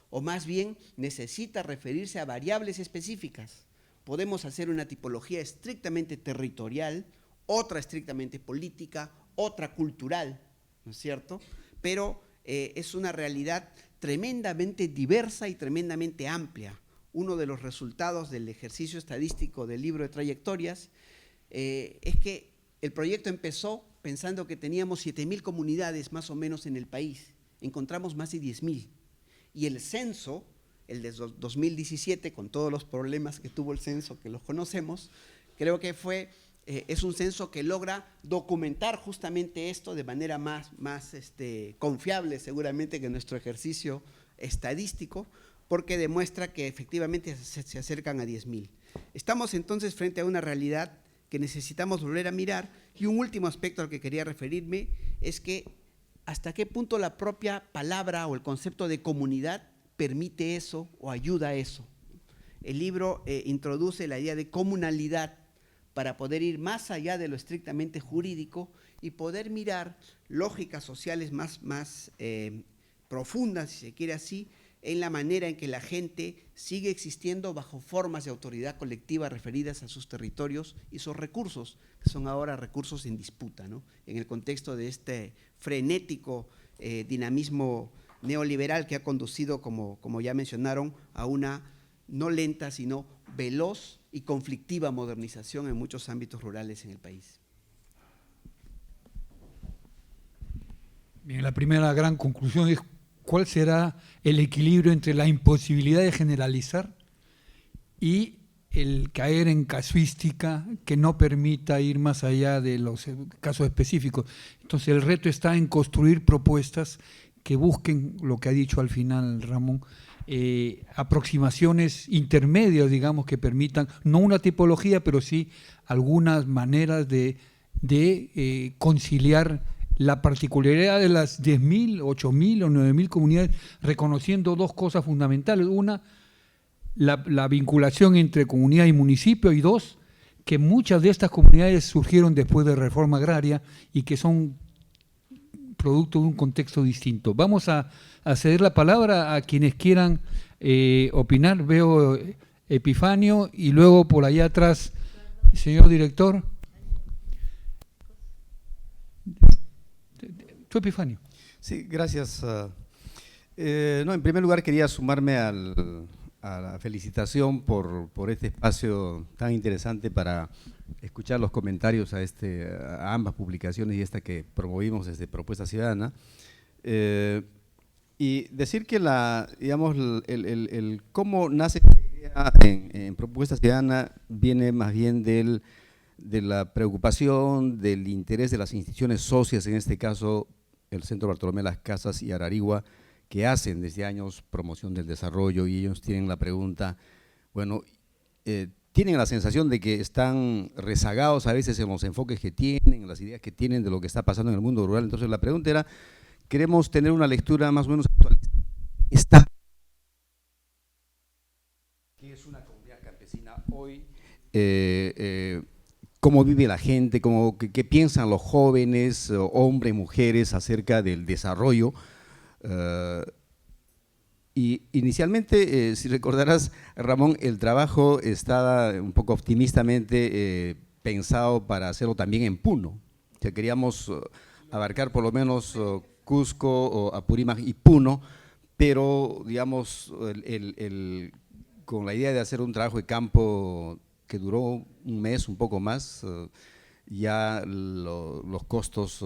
o más bien necesita referirse a variables específicas. Podemos hacer una tipología estrictamente territorial, otra estrictamente política, otra cultural, ¿no es cierto? Pero es una realidad tremendamente diversa y tremendamente amplia. Uno de los resultados del ejercicio estadístico del libro de trayectorias es que el proyecto empezó pensando que teníamos 7.000 comunidades más o menos en el país. Encontramos más de 10.000. Y el censo, el de 2017, con todos los problemas que tuvo el censo, que los conocemos, creo que es un censo que logra documentar justamente esto de manera más confiable seguramente que nuestro ejercicio estadístico, porque demuestra que efectivamente se acercan a 10.000. Estamos entonces frente a una realidad que necesitamos volver a mirar, y un último aspecto al que quería referirme es que hasta qué punto la propia palabra o el concepto de comunidad permite eso o ayuda a eso. El libro introduce la idea de comunalidad para poder ir más allá de lo estrictamente jurídico y poder mirar lógicas sociales más profundas, si se quiere así, en la manera en que la gente sigue existiendo bajo formas de autoridad colectiva referidas a sus territorios y sus recursos, que son ahora recursos en disputa, ¿no?, en el contexto de este frenético dinamismo neoliberal que ha conducido, como ya mencionaron, a una no lenta, sino veloz y conflictiva modernización en muchos ámbitos rurales en el país. Bien, la primera gran conclusión es cuál será el equilibrio entre la imposibilidad de generalizar y el caer en casuística que no permita ir más allá de los casos específicos. Entonces el reto está en construir propuestas que busquen, lo que ha dicho al final Ramón, aproximaciones intermedias, digamos, que permitan, no una tipología, pero sí algunas maneras de conciliar la particularidad de las 10.000, 8.000 o 9.000 comunidades, reconociendo dos cosas fundamentales. Una, la vinculación entre comunidad y municipio, y dos, que muchas de estas comunidades surgieron después de reforma agraria y que son producto de un contexto distinto. Vamos a ceder la palabra a quienes quieran opinar. Veo Epifanio y luego por allá atrás, señor director. Tú, Epifanio. Sí, gracias. En primer lugar quería sumarme a la felicitación por este espacio tan interesante para escuchar los comentarios a ambas publicaciones y esta que promovimos desde Propuesta Ciudadana. Y decir que el cómo nace esta idea en Propuesta Ciudadana viene más bien de la preocupación, del interés de las instituciones socias, en este caso el Centro Bartolomé Las Casas y Ararigua, que hacen desde años promoción del desarrollo, y ellos tienen la pregunta, bueno, tienen la sensación de que están rezagados a veces en los enfoques que tienen, en las ideas que tienen de lo que está pasando en el mundo rural. Entonces la pregunta era, queremos tener una lectura más o menos actualizada. ¿Qué es una comunidad campesina hoy? ¿Cómo vive la gente? ¿Qué piensan los jóvenes, hombres, mujeres, acerca del desarrollo? Y inicialmente, si recordarás, Ramón, el trabajo estaba un poco optimistamente pensado para hacerlo también en Puno. O sea, queríamos abarcar por lo menos Cusco, Apurímac y Puno, pero digamos, con la idea de hacer un trabajo de campo que duró un mes, un poco más, ya los costos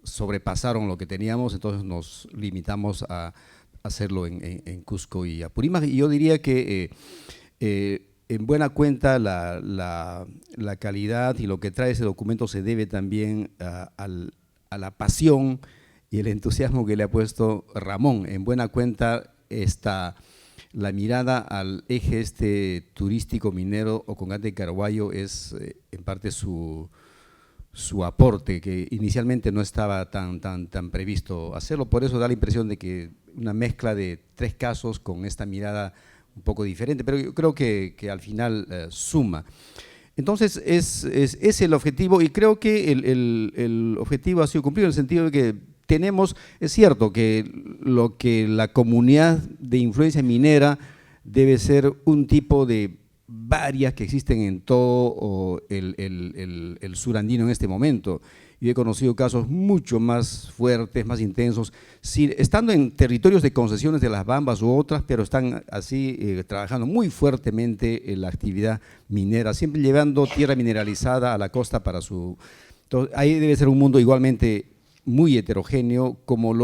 sobrepasaron lo que teníamos, entonces nos limitamos a hacerlo en Cusco y Apurímac. Y yo diría que en buena cuenta la calidad y lo que trae ese documento se debe también a la pasión y el entusiasmo que le ha puesto Ramón. En buena cuenta la mirada al eje turístico minero Ocongate Carhuayo es en parte su aporte, que inicialmente no estaba tan previsto hacerlo. Por eso da la impresión de que una mezcla de tres casos con esta mirada un poco diferente, pero yo creo que al final suma. Entonces es el objetivo, y creo que el objetivo ha sido cumplido en el sentido de que es cierto que lo que la comunidad de influencia minera debe ser un tipo de varias que existen en todo el sur andino en este momento. Yo he conocido casos mucho más fuertes, más intensos, estando en territorios de concesiones de las Bambas u otras, pero están así trabajando muy fuertemente en la actividad minera, siempre llevando tierra mineralizada a la costa para su… Entonces, ahí debe ser un mundo igualmente muy heterogéneo, como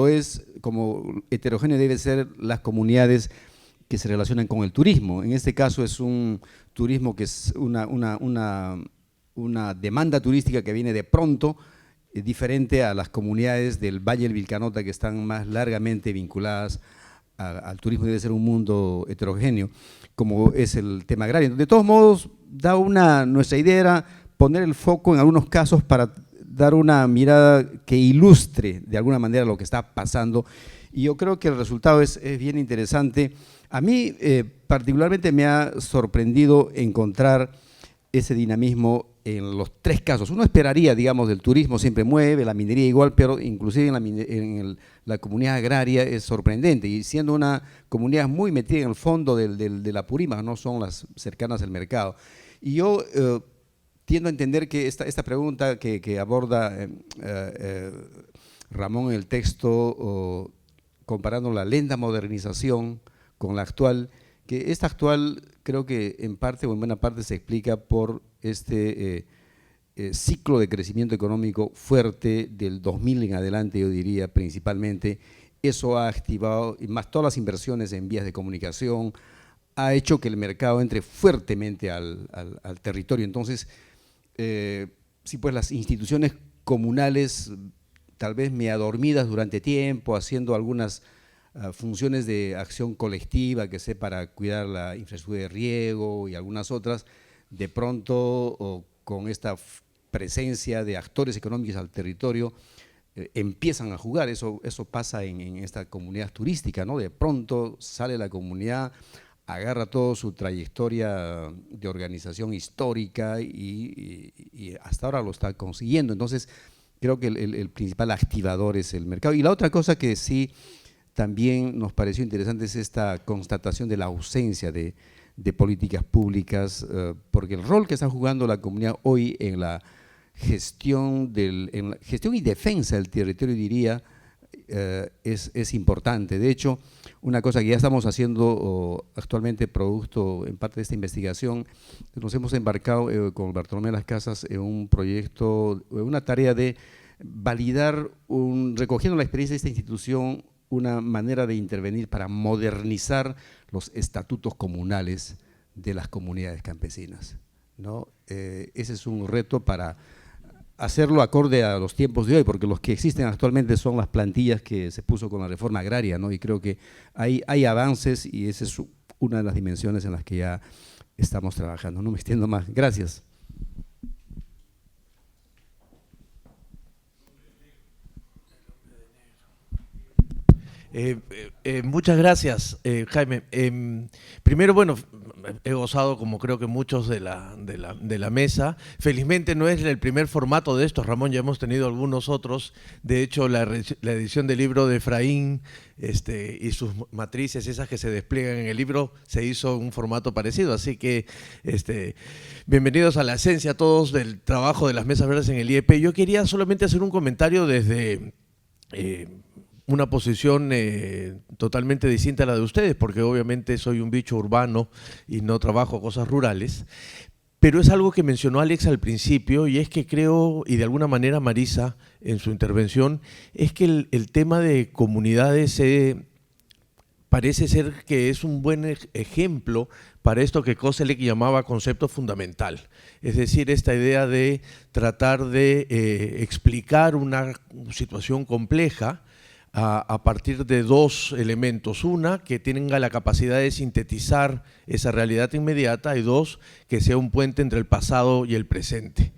heterogéneo deben ser las comunidades que se relacionan con el turismo. En este caso es un turismo que es una demanda turística que viene de pronto, diferente a las comunidades del Valle del Vilcanota, que están más largamente vinculadas al turismo. Debe ser un mundo heterogéneo, como es el tema agrario. De todos modos, nuestra idea era poner el foco en algunos casos para dar una mirada que ilustre de alguna manera lo que está pasando, y yo creo que el resultado es bien interesante. A mí particularmente me ha sorprendido encontrar ese dinamismo en los tres casos. Uno esperaría, digamos, del turismo siempre mueve, la minería igual, pero inclusive en la comunidad agraria es sorprendente, y siendo una comunidad muy metida en el fondo de la Apurímac, no son las cercanas al mercado. Y yo tiendo a entender que esta pregunta que aborda Ramón en el texto comparando la lenta modernización con la actual, que esta actual creo que en parte o en buena parte se explica por este ciclo de crecimiento económico fuerte del 2000 en adelante, yo diría principalmente. Eso ha activado, y más todas las inversiones en vías de comunicación, ha hecho que el mercado entre fuertemente al territorio. Entonces, sí, pues las instituciones comunales, tal vez medio dormidas durante tiempo, haciendo algunas funciones de acción colectiva, que sé, para cuidar la infraestructura de riego y algunas otras, de pronto, o con esta presencia de actores económicos al territorio, empiezan a jugar. Eso pasa en esta comunidad turística, ¿no? De pronto sale la comunidad, agarra toda su trayectoria de organización histórica y hasta ahora lo está consiguiendo. Entonces, creo que el principal activador es el mercado. Y la otra cosa que sí también nos pareció interesante es esta constatación de la ausencia de políticas públicas, porque el rol que está jugando la comunidad hoy en la gestión y defensa del territorio, diría, es importante. De hecho, una cosa que ya estamos haciendo actualmente, producto en parte de esta investigación, nos hemos embarcado con Bartolomé Las Casas en un proyecto, una tarea de validar, recogiendo la experiencia de esta institución, una manera de intervenir para modernizar los estatutos comunales de las comunidades campesinas, ¿no? Ese es un reto para hacerlo acorde a los tiempos de hoy, porque los que existen actualmente son las plantillas que se puso con la reforma agraria, ¿no? Y creo que hay avances y esa es una de las dimensiones en las que ya estamos trabajando. No me extiendo más. Gracias. Muchas gracias, Jaime. Primero, bueno, he gozado, como creo que muchos de la mesa. Felizmente no es el primer formato de estos, Ramón, ya hemos tenido algunos otros. De hecho, la edición del libro de Efraín y sus matrices, esas que se despliegan en el libro, se hizo en un formato parecido. Así que bienvenidos a la esencia todos del trabajo de las mesas verdes en el IEP. Yo quería solamente hacer un comentario desde una posición totalmente distinta a la de ustedes, porque obviamente soy un bicho urbano y no trabajo cosas rurales, pero es algo que mencionó Alex al principio, y es que creo, y de alguna manera Marisa en su intervención, es que el tema de comunidades parece ser que es un buen ejemplo para esto que Koselleck llamaba concepto fundamental. Es decir, esta idea de tratar de explicar una situación compleja a partir de dos elementos. Una, que tenga la capacidad de sintetizar esa realidad inmediata, y dos, que sea un puente entre el pasado y el presente.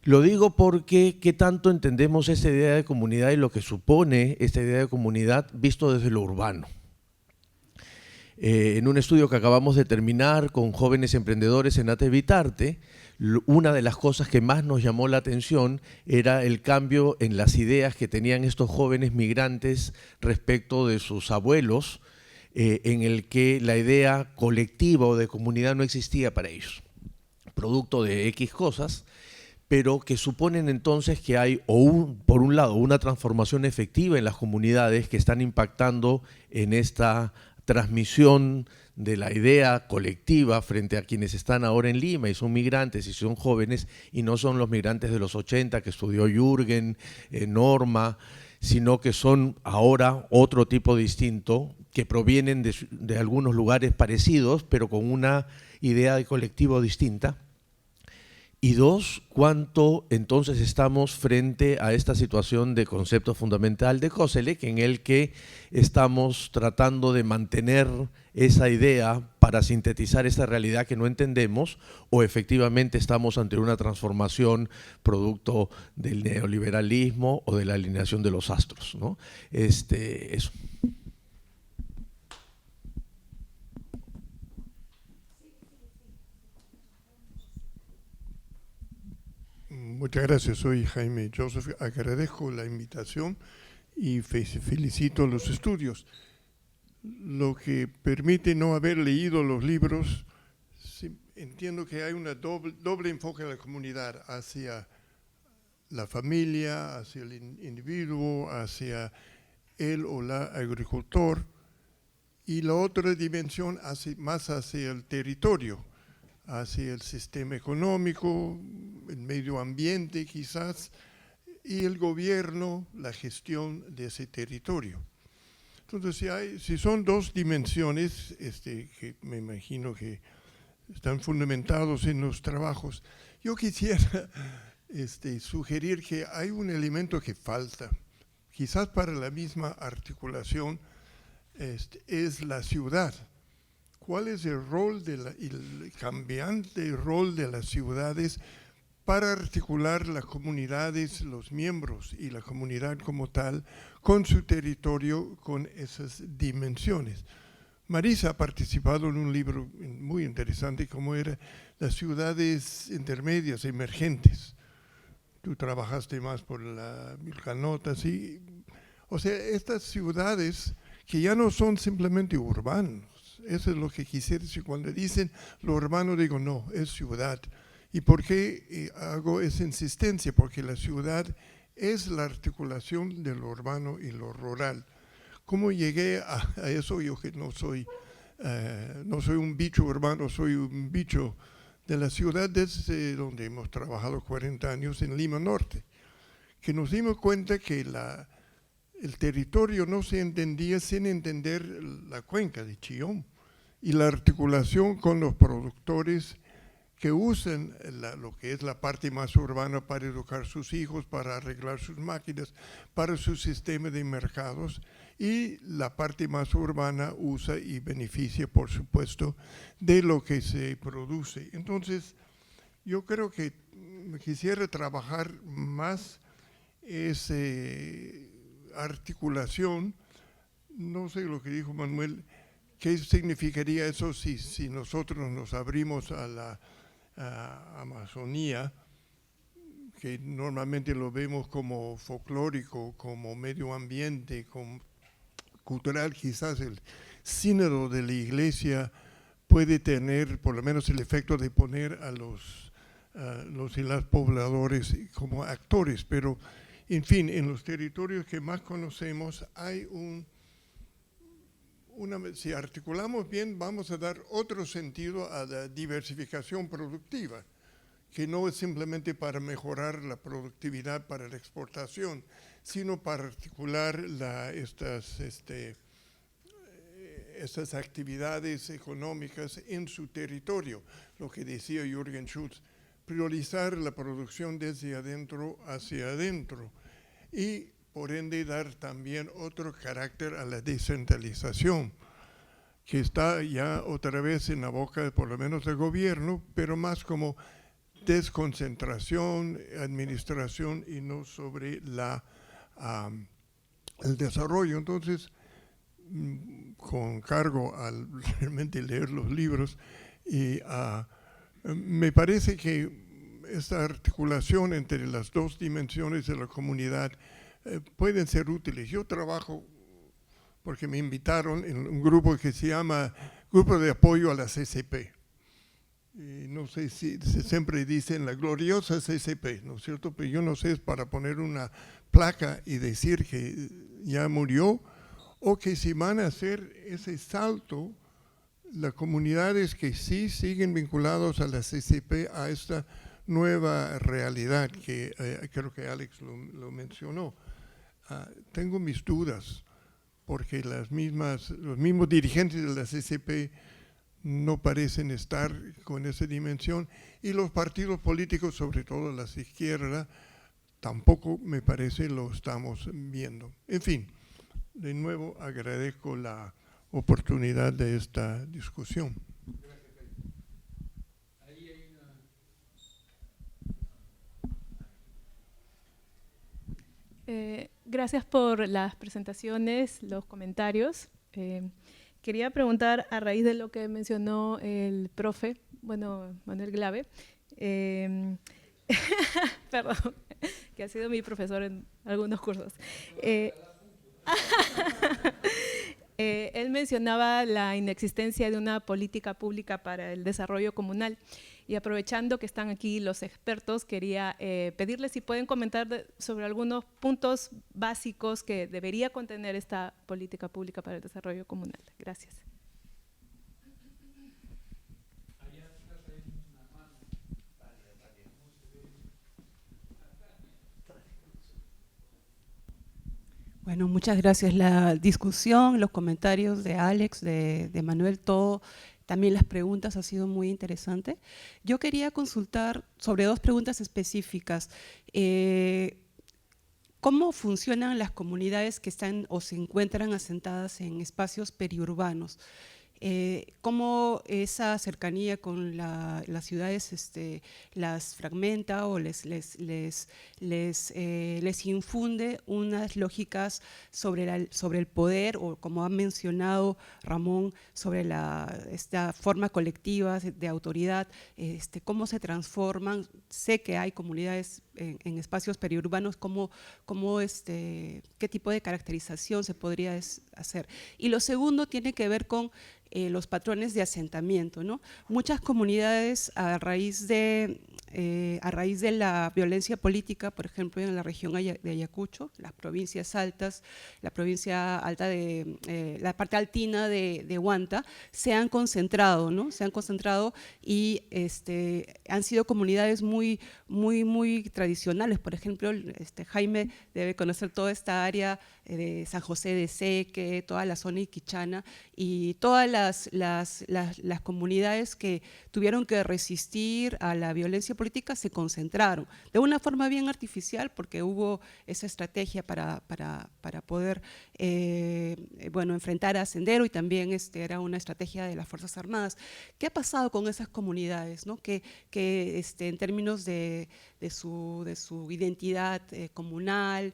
Lo digo porque ¿qué tanto entendemos esta idea de comunidad y lo que supone esta idea de comunidad visto desde lo urbano? En un estudio que acabamos de terminar con jóvenes emprendedores en ATE Vitarte, una de las cosas que más nos llamó la atención era el cambio en las ideas que tenían estos jóvenes migrantes respecto de sus abuelos, en el que la idea colectiva o de comunidad no existía para ellos, producto de X cosas, pero que suponen entonces que hay, por un lado, una transformación efectiva en las comunidades que están impactando en esta transmisión de la idea colectiva frente a quienes están ahora en Lima y son migrantes y son jóvenes, y no son los migrantes de los 80 que estudió Jürgen, Norma, sino que son ahora otro tipo distinto, que provienen de algunos lugares parecidos, pero con una idea de colectivo distinta. Y dos, cuánto entonces estamos frente a esta situación de concepto fundamental de Koselleck, en el que estamos tratando de mantener esa idea para sintetizar esa realidad que no entendemos, o efectivamente estamos ante una transformación producto del neoliberalismo o de la alineación de los astros, ¿no? Eso. Muchas gracias, soy Jaime Joseph, agradezco la invitación y felicito los estudios. Lo que permite no haber leído los libros, entiendo que hay un doble enfoque en la comunidad, hacia la familia, hacia el individuo, hacia el o la agricultor, y la otra dimensión más hacia el territorio, hacia el sistema económico, el medio ambiente quizás, y el gobierno, la gestión de ese territorio. Entonces, si son dos dimensiones que me imagino que están fundamentados en los trabajos, yo quisiera sugerir que hay un elemento que falta, quizás para la misma articulación, es la ciudad. ¿Cuál es el rol el cambiante rol de las ciudades para articular las comunidades, los miembros y la comunidad como tal con su territorio, con esas dimensiones? Marisa ha participado en un libro muy interesante como era Las ciudades intermedias, emergentes. Tú trabajaste más por la Vilcanota, ¿sí? O sea, estas ciudades que ya no son simplemente urbanos. Eso es lo que quisiera decir. Cuando dicen lo urbano, digo, no, es ciudad. ¿Y por qué hago esa insistencia? Porque la ciudad es la articulación de lo urbano y lo rural. ¿Cómo llegué a eso? Yo que no soy un bicho urbano, soy un bicho de la ciudad desde donde hemos trabajado 40 años en Lima Norte, que nos dimos cuenta que el territorio no se entendía sin entender la cuenca de Chillón y la articulación con los productores que usan lo que es la parte más urbana para educar a sus hijos, para arreglar sus máquinas, para su sistema de mercados, y la parte más urbana usa y beneficia, por supuesto, de lo que se produce. Entonces, yo creo que quisiera trabajar más esa articulación. No sé lo que dijo Manuel, ¿qué significaría eso si nosotros nos abrimos a la Amazonía, que normalmente lo vemos como folclórico, como medio ambiente, como cultural? Quizás el sínodo de la iglesia puede tener por lo menos el efecto de poner a los y las pobladores como actores, pero en fin, en los territorios que más conocemos hay si articulamos bien, vamos a dar otro sentido a la diversificación productiva, que no es simplemente para mejorar la productividad para la exportación, sino para articular estas actividades económicas en su territorio. Lo que decía Jürgen Schultz, priorizar la producción desde adentro hacia adentro y por ende dar también otro carácter a la descentralización, que está ya otra vez en la boca, por lo menos del gobierno, pero más como desconcentración, administración y no sobre el desarrollo. Entonces, con cargo al realmente leer los libros, y me parece que esta articulación entre las dos dimensiones de la comunidad pueden ser útiles. Yo trabajo, porque me invitaron en un grupo que se llama Grupo de Apoyo a la CCP. Y no sé si siempre dicen la gloriosa CCP, ¿no es cierto? Pero yo no sé, es para poner una placa y decir que ya murió, o que si van a hacer ese salto, las comunidades que sí siguen vinculados a la CCP, a esta nueva realidad que creo que Alex lo mencionó. Tengo mis dudas, porque los mismos dirigentes de la CCP no parecen estar con esa dimensión, y los partidos políticos, sobre todo las izquierdas, tampoco me parece lo estamos viendo. En fin, de nuevo agradezco la oportunidad de esta discusión. Gracias por las presentaciones, los comentarios. Quería preguntar, a raíz de lo que mencionó el profe, Manuel Glave, perdón, que ha sido mi profesor en algunos cursos. Él mencionaba la inexistencia de una política pública para el desarrollo comunal. Y aprovechando que están aquí los expertos, quería pedirles si pueden comentar sobre algunos puntos básicos que debería contener esta política pública para el desarrollo comunal. Gracias. Bueno, muchas gracias. La discusión, los comentarios de Alex, de Manuel, todo, también las preguntas ha sido muy interesante. Yo quería consultar sobre dos preguntas específicas. ¿Cómo funcionan las comunidades que están o se encuentran asentadas en espacios periurbanos? ¿Cómo esa cercanía con las ciudades las fragmenta o les infunde unas lógicas sobre el poder, o como ha mencionado Ramón, sobre esta forma colectiva de autoridad, cómo se transforman? Sé que hay comunidades en espacios periurbanos, ¿qué tipo de caracterización se podría hacer? Y lo segundo tiene que ver con los patrones de asentamiento, ¿no? Muchas comunidades a raíz de la violencia política, por ejemplo en la región de Ayacucho, las provincias altas, la provincia alta la parte altina de Huanta, se han concentrado, ¿no? Se han concentrado y han sido comunidades muy tradicionales. Por ejemplo, Jaime debe conocer toda esta área de San José de Seque, toda la zona iquichana, y todas las comunidades que tuvieron que resistir a la violencia política se concentraron de una forma bien artificial, porque hubo esa estrategia para poder enfrentar a Sendero, y también era una estrategia de las Fuerzas Armadas. ¿Qué ha pasado con esas comunidades, ¿no? que en términos de su identidad comunal,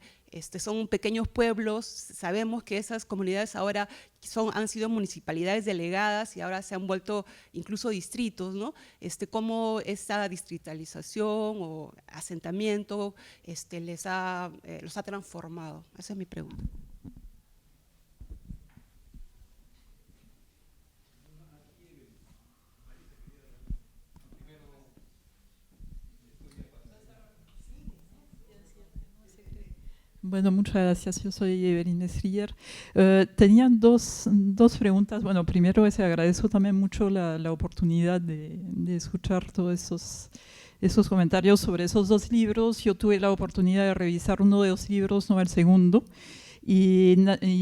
son pequeños pueblos? Sabemos que esas comunidades ahora han sido municipalidades delegadas y ahora se han vuelto incluso distritos, ¿no? ¿Cómo esa distritalización o asentamiento los ha transformado? Esa es mi pregunta. Bueno, muchas gracias. Yo soy Evelyn Striller. Tenía dos preguntas. Bueno, primero agradezco también mucho la oportunidad de escuchar todos esos comentarios sobre esos dos libros. Yo tuve la oportunidad de revisar uno de los libros, no el segundo, y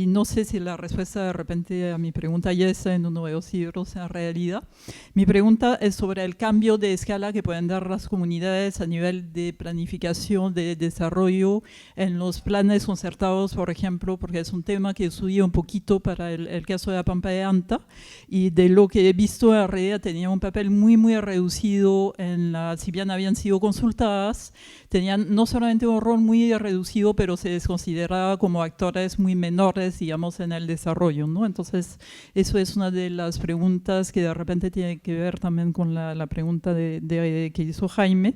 no sé si la respuesta de repente a mi pregunta ya está en uno de los libros en realidad. Mi pregunta es sobre el cambio de escala que pueden dar las comunidades a nivel de planificación, de desarrollo en los planes concertados, por ejemplo, porque es un tema que estudié un poquito para el caso de la Pampa de Anta, y de lo que he visto en realidad tenía un papel muy reducido si bien habían sido consultadas, tenían no solamente un rol muy reducido, pero se les consideraba como actores muy menores, digamos, en el desarrollo, ¿no? Entonces, eso es una de las preguntas que de repente tiene que ver también con la pregunta que hizo Jaime.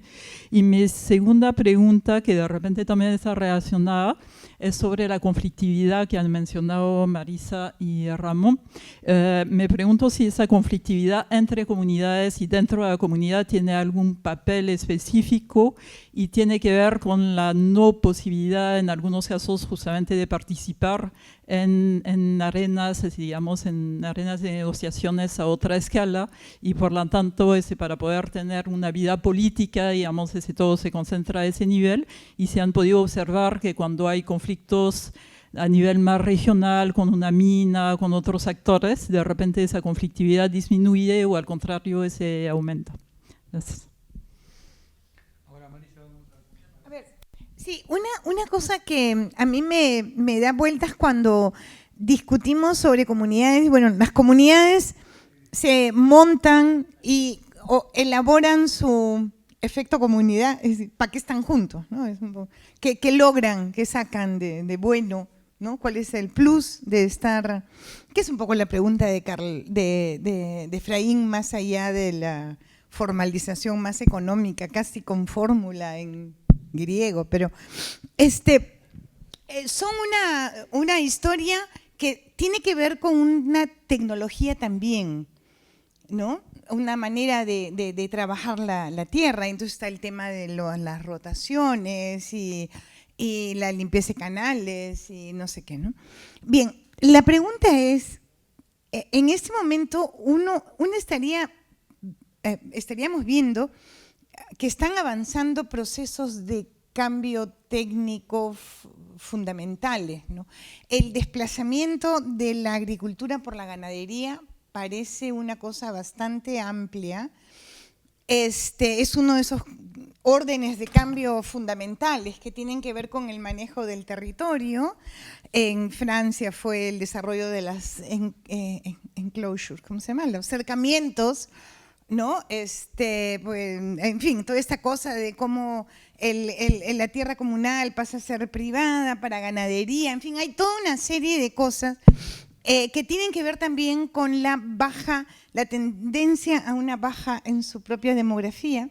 Y mi segunda pregunta, que de repente también está relacionada, es sobre la conflictividad que han mencionado Marisa y Ramón. Me pregunto si esa conflictividad entre comunidades y dentro de la comunidad tiene algún papel específico y tiene que ver con la no posibilidad en algunos casos justamente de participar en arenas, digamos, en arenas de negociaciones a otra escala, y por lo tanto para poder tener una vida política, digamos, todo se concentra a ese nivel, y se han podido observar que cuando hay conflictos a nivel más regional, con una mina, con otros actores, de repente esa conflictividad disminuye o al contrario se aumenta. Gracias. Sí, una cosa que a mí me da vueltas cuando discutimos sobre comunidades. Bueno, las comunidades se montan y elaboran su efecto comunidad, es decir, ¿para qué están juntos, ¿no? ¿Qué logran, qué sacan de bueno, ¿no? ¿Cuál es el plus de estar? Que es un poco la pregunta de Efraín, más allá de la formalización más económica, casi con fórmula en griego, pero son una historia que tiene que ver con una tecnología también, ¿no? Una manera de trabajar la tierra. Entonces está el tema de las rotaciones y la limpieza de canales y no sé qué, ¿no? Bien, la pregunta es, en este momento estaríamos viendo que están avanzando procesos de cambio técnico fundamentales, ¿no? El desplazamiento de la agricultura por la ganadería parece una cosa bastante amplia. Es uno de esos órdenes de cambio fundamentales que tienen que ver con el manejo del territorio. En Francia fue el desarrollo de las enclosures, ¿cómo se llama? Los cercamientos, ¿no? Pues, en fin, toda esta cosa de cómo la tierra comunal pasa a ser privada para ganadería, en fin, hay toda una serie de cosas que tienen que ver también con la tendencia a una baja en su propia demografía,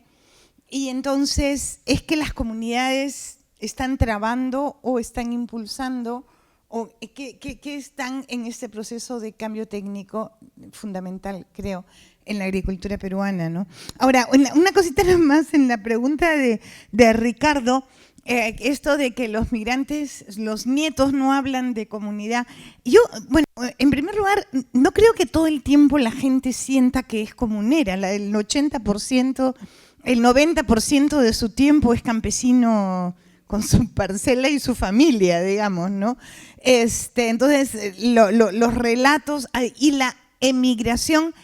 y entonces es que las comunidades están trabando o están impulsando o que están en este proceso de cambio técnico fundamental, creo, en la agricultura peruana, ¿no? Ahora, una cosita nada más en la pregunta de Ricardo, esto de que los migrantes, los nietos no hablan de comunidad. Yo, bueno, en primer lugar, no creo que todo el tiempo la gente sienta que es comunera. El 80%, el 90% de su tiempo es campesino con su parcela y su familia, digamos, ¿no? Entonces, los relatos y la emigración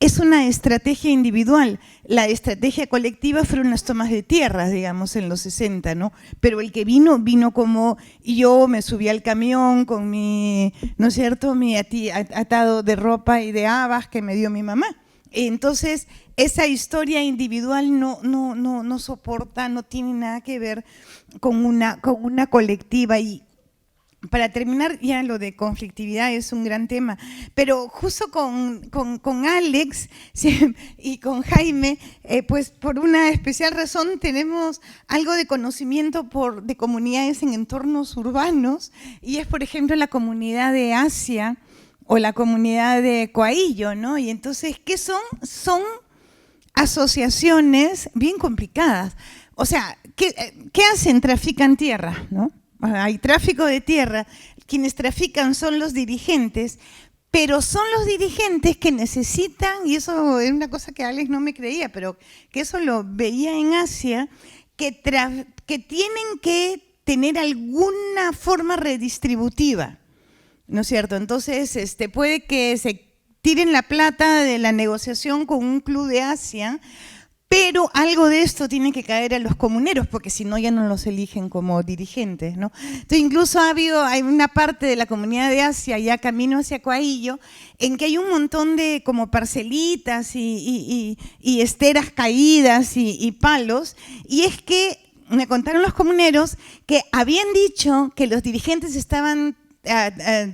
es una estrategia individual. La estrategia colectiva fueron las tomas de tierras, digamos, en los 60, ¿no? Pero el que vino como yo me subí al camión con mi, ¿no es cierto?, mi atado de ropa y de habas que me dio mi mamá. Entonces, esa historia individual no soporta, no tiene nada que ver con una colectiva. Y para terminar, ya lo de conflictividad es un gran tema, pero justo con Alex y con Jaime, pues por una especial razón tenemos algo de conocimiento de comunidades en entornos urbanos, y es, por ejemplo, la comunidad de Asia o la comunidad de Coaillo, ¿no? Y entonces, ¿qué son? Son asociaciones bien complicadas. O sea, ¿qué hacen? Trafican tierra, ¿no? Hay tráfico de tierra, quienes trafican son los dirigentes, pero son los dirigentes que necesitan, y eso es una cosa que Alex no me creía, pero que eso lo veía en Asia, que tienen que tener alguna forma redistributiva, ¿no es cierto? Entonces, puede que se tiren la plata de la negociación con un club de Asia, pero algo de esto tiene que caer a los comuneros, porque si no ya no los eligen como dirigentes, ¿no? Entonces, incluso hay una parte de la comunidad de Asia, ya camino hacia Coaillo, en que hay un montón de como parcelitas y esteras caídas y palos, y es que me contaron los comuneros que habían dicho que los dirigentes estaban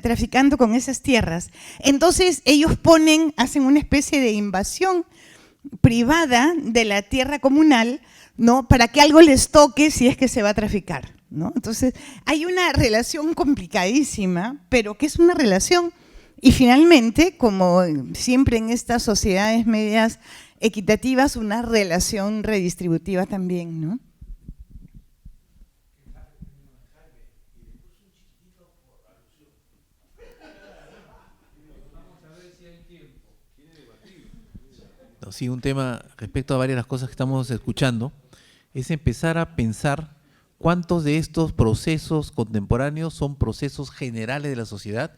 traficando con esas tierras. Entonces ellos hacen una especie de invasión privada de la tierra comunal, ¿no?, para que algo les toque si es que se va a traficar, ¿no? Entonces hay una relación complicadísima, pero que es una relación, y finalmente, como siempre en estas sociedades medias equitativas, una relación redistributiva también, ¿no? Sí, un tema respecto a varias de las cosas que estamos escuchando es empezar a pensar cuántos de estos procesos contemporáneos son procesos generales de la sociedad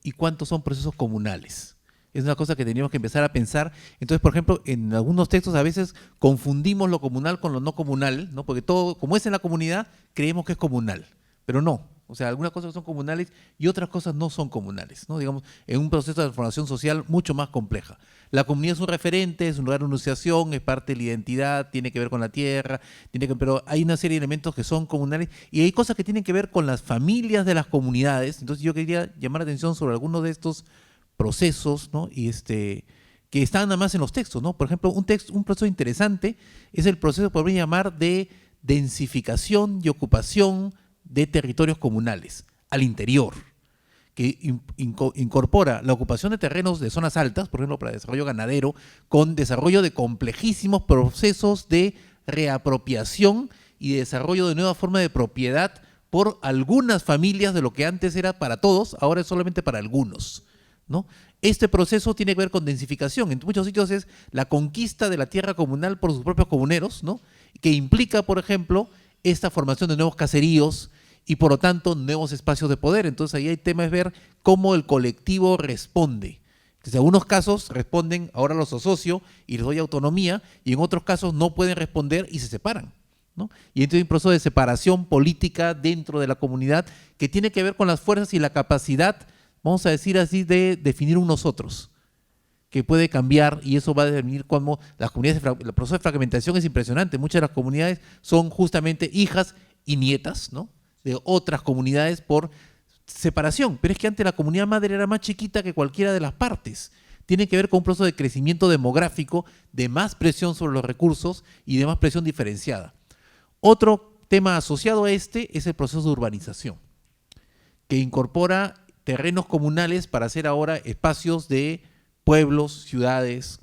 y cuántos son procesos comunales. Es una cosa que teníamos que empezar a pensar. Entonces, por ejemplo, en algunos textos a veces confundimos lo comunal con lo no comunal, ¿no? Porque todo, como es en la comunidad, creemos que es comunal, pero no. O sea, algunas cosas son comunales y otras cosas no son comunales, ¿no? Digamos, en un proceso de transformación social mucho más compleja. La comunidad es un referente, es un lugar de enunciación, es parte de la identidad, tiene que ver con la tierra, pero hay una serie de elementos que son comunales y hay cosas que tienen que ver con las familias de las comunidades. Entonces yo quería llamar la atención sobre algunos de estos procesos, ¿no? Y que están nada más en los textos, ¿no? Por ejemplo, un proceso interesante es el proceso, podríamos llamar, de densificación y ocupación de territorios comunales al interior, que incorpora la ocupación de terrenos de zonas altas, por ejemplo, para desarrollo ganadero, con desarrollo de complejísimos procesos de reapropiación y de desarrollo de nueva forma de propiedad por algunas familias de lo que antes era para todos, ahora es solamente para algunos, ¿no? Este proceso tiene que ver con densificación. En muchos sitios es la conquista de la tierra comunal por sus propios comuneros, ¿no? Que implica, por ejemplo, esta formación de nuevos caseríos y, por lo tanto, nuevos espacios de poder. Entonces, ahí el tema es ver cómo el colectivo responde. Entonces, en algunos casos responden, ahora los asocio y les doy autonomía, y en otros casos no pueden responder y se separan, ¿no? Y entonces hay un proceso de separación política dentro de la comunidad que tiene que ver con las fuerzas y la capacidad, vamos a decir así, de definir un nosotros, que puede cambiar, y eso va a definir cómo las comunidades, el proceso de fragmentación es impresionante. Muchas de las comunidades son justamente hijas y nietas, ¿no?, de otras comunidades por separación, pero es que antes la comunidad madre era más chiquita que cualquiera de las partes. Tiene que ver con un proceso de crecimiento demográfico, de más presión sobre los recursos y de más presión diferenciada. Otro tema asociado a este es el proceso de urbanización, que incorpora terrenos comunales para hacer ahora espacios de pueblos, ciudades,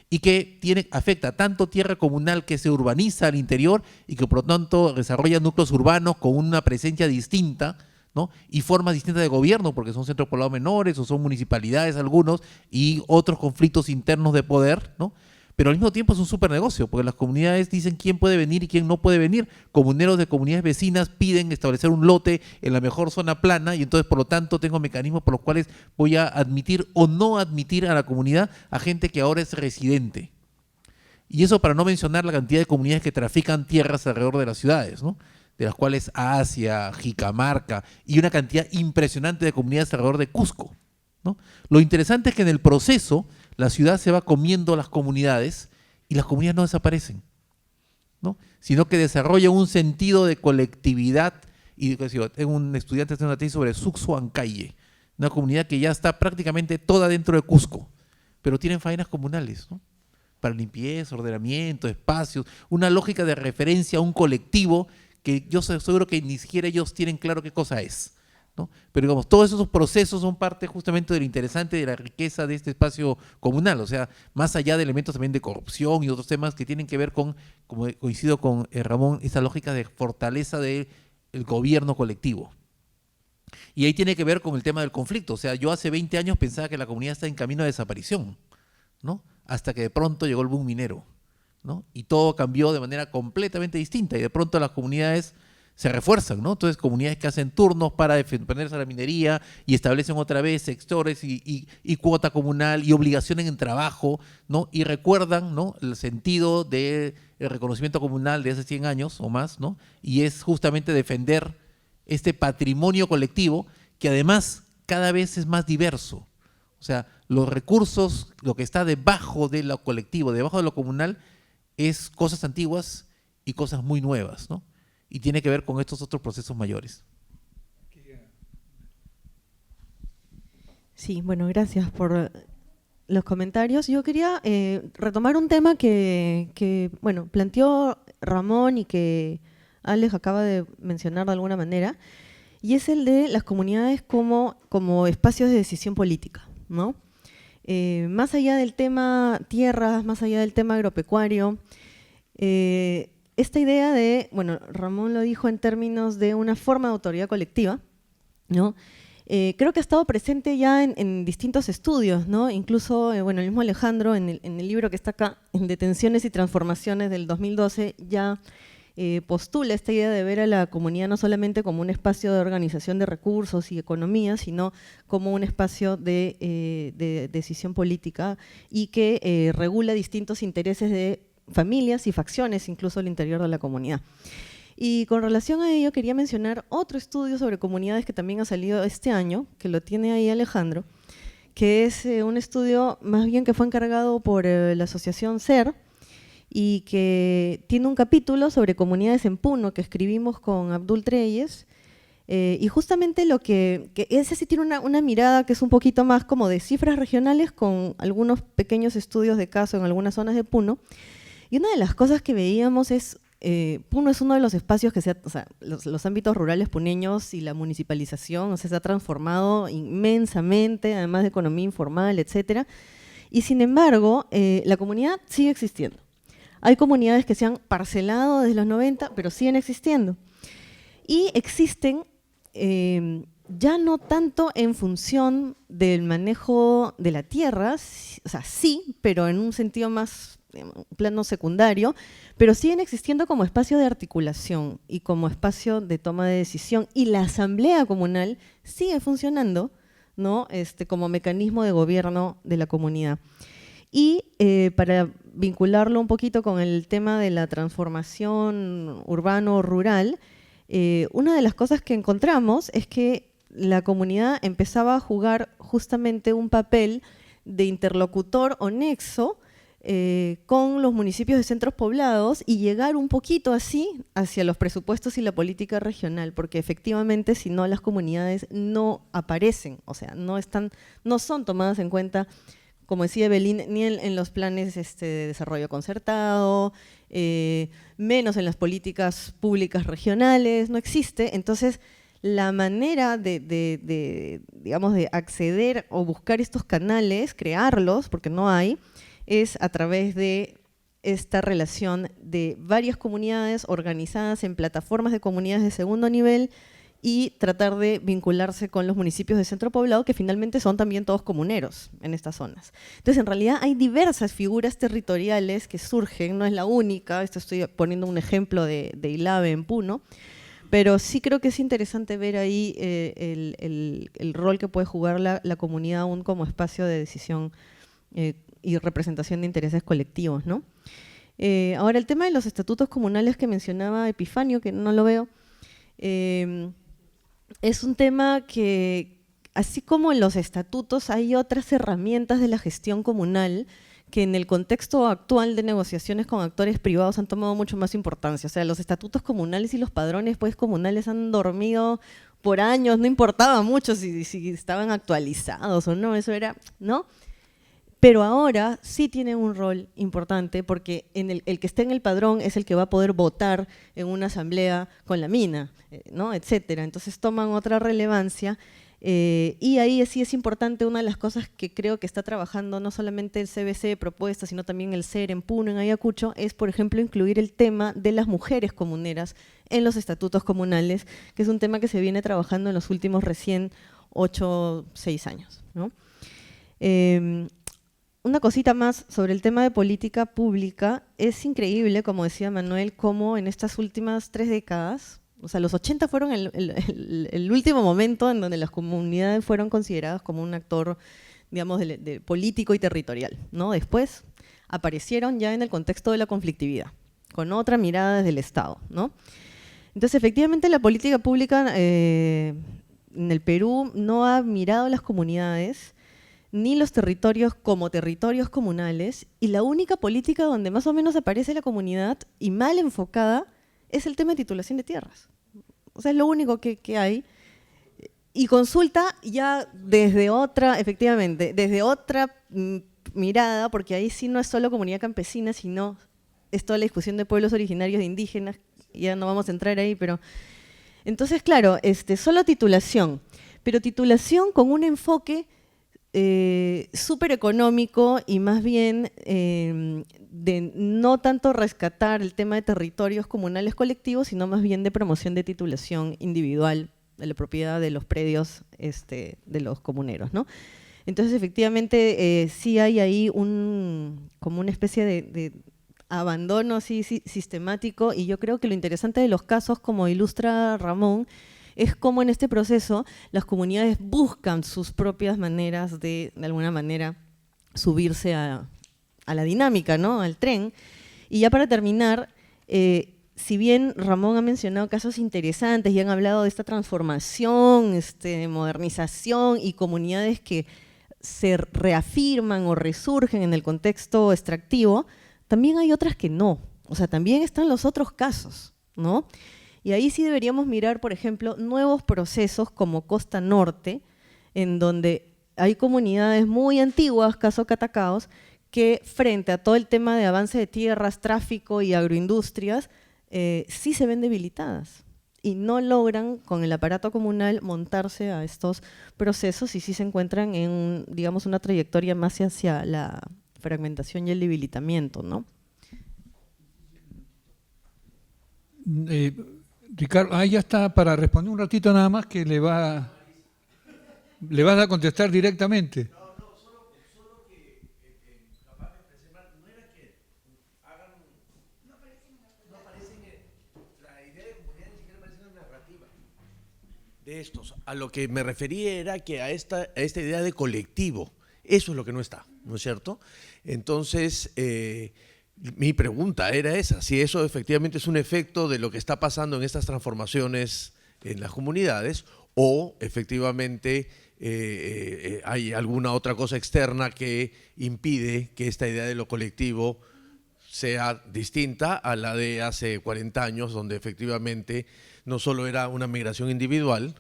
y que afecta tanto tierra comunal que se urbaniza al interior y que por lo tanto desarrolla núcleos urbanos con una presencia distinta, ¿no?, y formas distintas de gobierno, porque son centros poblados menores o son municipalidades algunos, y otros conflictos internos de poder, ¿no? Pero al mismo tiempo es un súper negocio, porque las comunidades dicen quién puede venir y quién no puede venir. Comuneros de comunidades vecinas piden establecer un lote en la mejor zona plana, y entonces por lo tanto tengo mecanismos por los cuales voy a admitir o no admitir a la comunidad a gente que ahora es residente. Y eso para no mencionar la cantidad de comunidades que trafican tierras alrededor de las ciudades, ¿no?, de las cuales Asia, Jicamarca y una cantidad impresionante de comunidades alrededor de Cusco, ¿no? Lo interesante es que en el proceso la ciudad se va comiendo las comunidades y las comunidades no desaparecen, ¿no?, sino que desarrolla un sentido de colectividad. Y tengo un estudiante haciendo una tesis sobre Suxhuancalle, una comunidad que ya está prácticamente toda dentro de Cusco, pero tienen faenas comunales, ¿no?, para limpieza, ordenamiento, espacios, una lógica de referencia a un colectivo que yo seguro que ni siquiera ellos tienen claro qué cosa es, ¿no? Pero digamos, todos esos procesos son parte justamente de lo interesante de la riqueza de este espacio comunal, o sea, más allá de elementos también de corrupción y otros temas que tienen que ver con, como coincido con Ramón, esa lógica de fortaleza del gobierno colectivo. Y ahí tiene que ver con el tema del conflicto. O sea, yo hace 20 años pensaba que la comunidad está en camino de desaparición, ¿no?, hasta que de pronto llegó el boom minero, ¿no?, y todo cambió de manera completamente distinta, y de pronto las comunidades se refuerzan, ¿no? Entonces, comunidades que hacen turnos para defenderse a la minería y establecen otra vez sectores y cuota comunal y obligaciones en trabajo, ¿no?, y recuerdan, ¿no?, el sentido del reconocimiento comunal de hace 100 años o más, ¿no?, y es justamente defender este patrimonio colectivo que además cada vez es más diverso. O sea, los recursos, lo que está debajo de lo colectivo, debajo de lo comunal, es cosas antiguas y cosas muy nuevas, ¿no?, y tiene que ver con estos otros procesos mayores. Sí, bueno, gracias por los comentarios. Yo quería retomar un tema que bueno, planteó Ramón y que Alex acaba de mencionar de alguna manera, y es el de las comunidades como espacios de decisión política, ¿no? Más allá del tema tierras, más allá del tema agropecuario, esta idea de, bueno, Ramón lo dijo en términos de una forma de autoridad colectiva, ¿no? Creo que ha estado presente ya en distintos estudios, ¿no? Incluso, bueno, el mismo Alejandro, en el libro que está acá, en Detenciones y Transformaciones del 2012, ya postula esta idea de ver a la comunidad no solamente como un espacio de organización de recursos y economía, sino como un espacio de decisión política y que regula distintos intereses de familias y facciones, incluso al interior de la comunidad. Y con relación a ello, quería mencionar otro estudio sobre comunidades que también ha salido este año, que lo tiene ahí Alejandro, que es un estudio más bien que fue encargado por la asociación SER y que tiene un capítulo sobre comunidades en Puno que escribimos con Abdul Treyes, y justamente lo que ese sí tiene una mirada que es un poquito más como de cifras regionales con algunos pequeños estudios de caso en algunas zonas de Puno. Y una de las cosas que veíamos es Puno es uno de los espacios que los ámbitos rurales puneños y la municipalización, se ha transformado inmensamente, además de economía informal, etcétera. Y sin embargo, la comunidad sigue existiendo. Hay comunidades que se han parcelado desde los 90, pero siguen existiendo. Y existen ya no tanto en función del manejo de la tierra, sí, pero en un sentido más plano secundario, pero siguen existiendo como espacio de articulación y como espacio de toma de decisión. Y la asamblea comunal sigue funcionando, ¿no? Como mecanismo de gobierno de la comunidad. Y para vincularlo un poquito con el tema de la transformación urbano-rural, una de las cosas que encontramos es que la comunidad empezaba a jugar justamente un papel de interlocutor o nexo con los municipios de centros poblados y llegar un poquito así hacia los presupuestos y la política regional, porque efectivamente si no las comunidades no aparecen, no son tomadas en cuenta, como decía Evelyn, ni en los planes de desarrollo concertado, menos en las políticas públicas regionales, no existe. Entonces, la manera de acceder o buscar estos canales, crearlos, porque no hay, es a través de esta relación de varias comunidades organizadas en plataformas de comunidades de segundo nivel y tratar de vincularse con los municipios de centro poblado, que finalmente son también todos comuneros en estas zonas. Entonces, en realidad hay diversas figuras territoriales que surgen, no es la única, estoy poniendo un ejemplo de ILABE en Puno, pero sí creo que es interesante ver ahí el rol que puede jugar la comunidad aún como espacio de decisión y representación de intereses colectivos, ¿no? Ahora, el tema de los estatutos comunales que mencionaba Epifanio, que no lo veo, es un tema que, así como en los estatutos, hay otras herramientas de la gestión comunal que en el contexto actual de negociaciones con actores privados han tomado mucho más importancia. O sea, los estatutos comunales y los padrones comunales han dormido por años, no importaba mucho si estaban actualizados o no, eso era, ¿no? Pero ahora sí tienen un rol importante porque el que esté en el padrón es el que va a poder votar en una asamblea con la mina, ¿no? Etcétera. Entonces toman otra relevancia y ahí sí es importante. Una de las cosas que creo que está trabajando no solamente el CBC de propuestas, sino también el SER en Puno, en Ayacucho, es, por ejemplo, incluir el tema de las mujeres comuneras en los estatutos comunales, que es un tema que se viene trabajando en los últimos recién 8, 6 años, ¿no? Una cosita más sobre el tema de política pública. Es increíble, como decía Manuel, cómo en estas últimas 3 décadas, los 80 fueron el último momento en donde las comunidades fueron consideradas como un actor, digamos, de político y territorial, ¿no? Después aparecieron ya en el contexto de la conflictividad, con otra mirada desde el Estado, ¿no? Entonces, efectivamente, la política pública en el Perú no ha mirado a las comunidades ni los territorios como territorios comunales, y la única política donde más o menos aparece la comunidad y mal enfocada es el tema de titulación de tierras. O sea, es lo único que hay. Y consulta ya desde otra, efectivamente, desde otra mirada, porque ahí sí no es solo comunidad campesina, sino es toda la discusión de pueblos originarios, de indígenas, ya no vamos a entrar ahí, pero… Entonces, claro, solo titulación, pero titulación con un enfoque súper económico y más bien de no tanto rescatar el tema de territorios comunales colectivos, sino más bien de promoción de titulación individual de la propiedad de los predios de los comuneros, ¿no? Entonces, efectivamente, sí hay ahí como una especie de abandono así sistemático, y yo creo que lo interesante de los casos, como ilustra Ramón, es cómo en este proceso las comunidades buscan sus propias maneras de alguna manera, subirse a la dinámica, ¿no? Al tren. Y ya para terminar, si bien Ramón ha mencionado casos interesantes y han hablado de esta transformación, modernización y comunidades que se reafirman o resurgen en el contexto extractivo, también hay otras que no. O sea, también están los otros casos, ¿no? Y ahí sí deberíamos mirar, por ejemplo, nuevos procesos como Costa Norte, en donde hay comunidades muy antiguas, caso Catacaos, que frente a todo el tema de avance de tierras, tráfico y agroindustrias, sí se ven debilitadas y no logran con el aparato comunal montarse a estos procesos y sí se encuentran en, digamos, una trayectoria más hacia la fragmentación y el debilitamiento, ¿no? Ricardo, ahí ya está para responder un ratito nada más que le vas a contestar directamente. No, solo que capaz me expresé mal. No era que hagan, no aparecen la idea de comunidad ni siquiera aparece en la narrativa de estos. A lo que me refería era que a esta idea de colectivo, eso es lo que no está, ¿no es cierto? Entonces, mi pregunta era esa, si eso efectivamente es un efecto de lo que está pasando en estas transformaciones en las comunidades o efectivamente hay alguna otra cosa externa que impide que esta idea de lo colectivo sea distinta a la de hace 40 años, donde efectivamente no solo era una migración individual,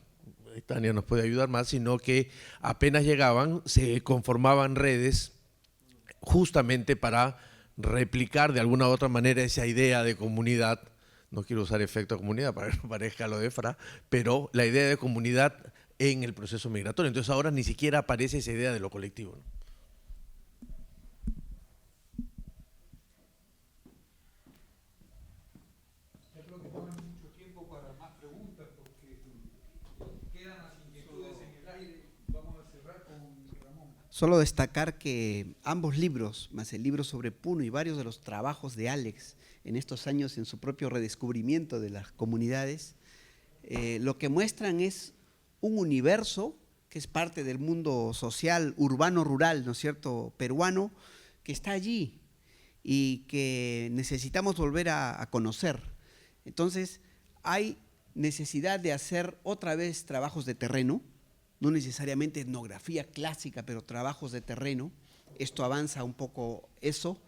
Tania nos puede ayudar más, sino que apenas llegaban, se conformaban redes justamente para replicar de alguna u otra manera esa idea de comunidad. No quiero usar efecto comunidad para que no parezca lo de Fra, pero la idea de comunidad en el proceso migratorio. Entonces ahora ni siquiera aparece esa idea de lo colectivo, ¿no? Yo creo que tenemos mucho tiempo para más preguntas porque quedan las inquietudes en el aire. Vamos a cerrar con Ramón. Solo destacar que ambos libros, más el libro sobre Puno y varios de los trabajos de Alex en estos años en su propio redescubrimiento de las comunidades, lo que muestran es un universo que es parte del mundo social, urbano-rural, ¿no es cierto?, peruano, que está allí y que necesitamos volver a conocer. Entonces, hay necesidad de hacer otra vez trabajos de terreno, no necesariamente etnografía clásica, pero trabajos de terreno. Esto avanza un poco eso.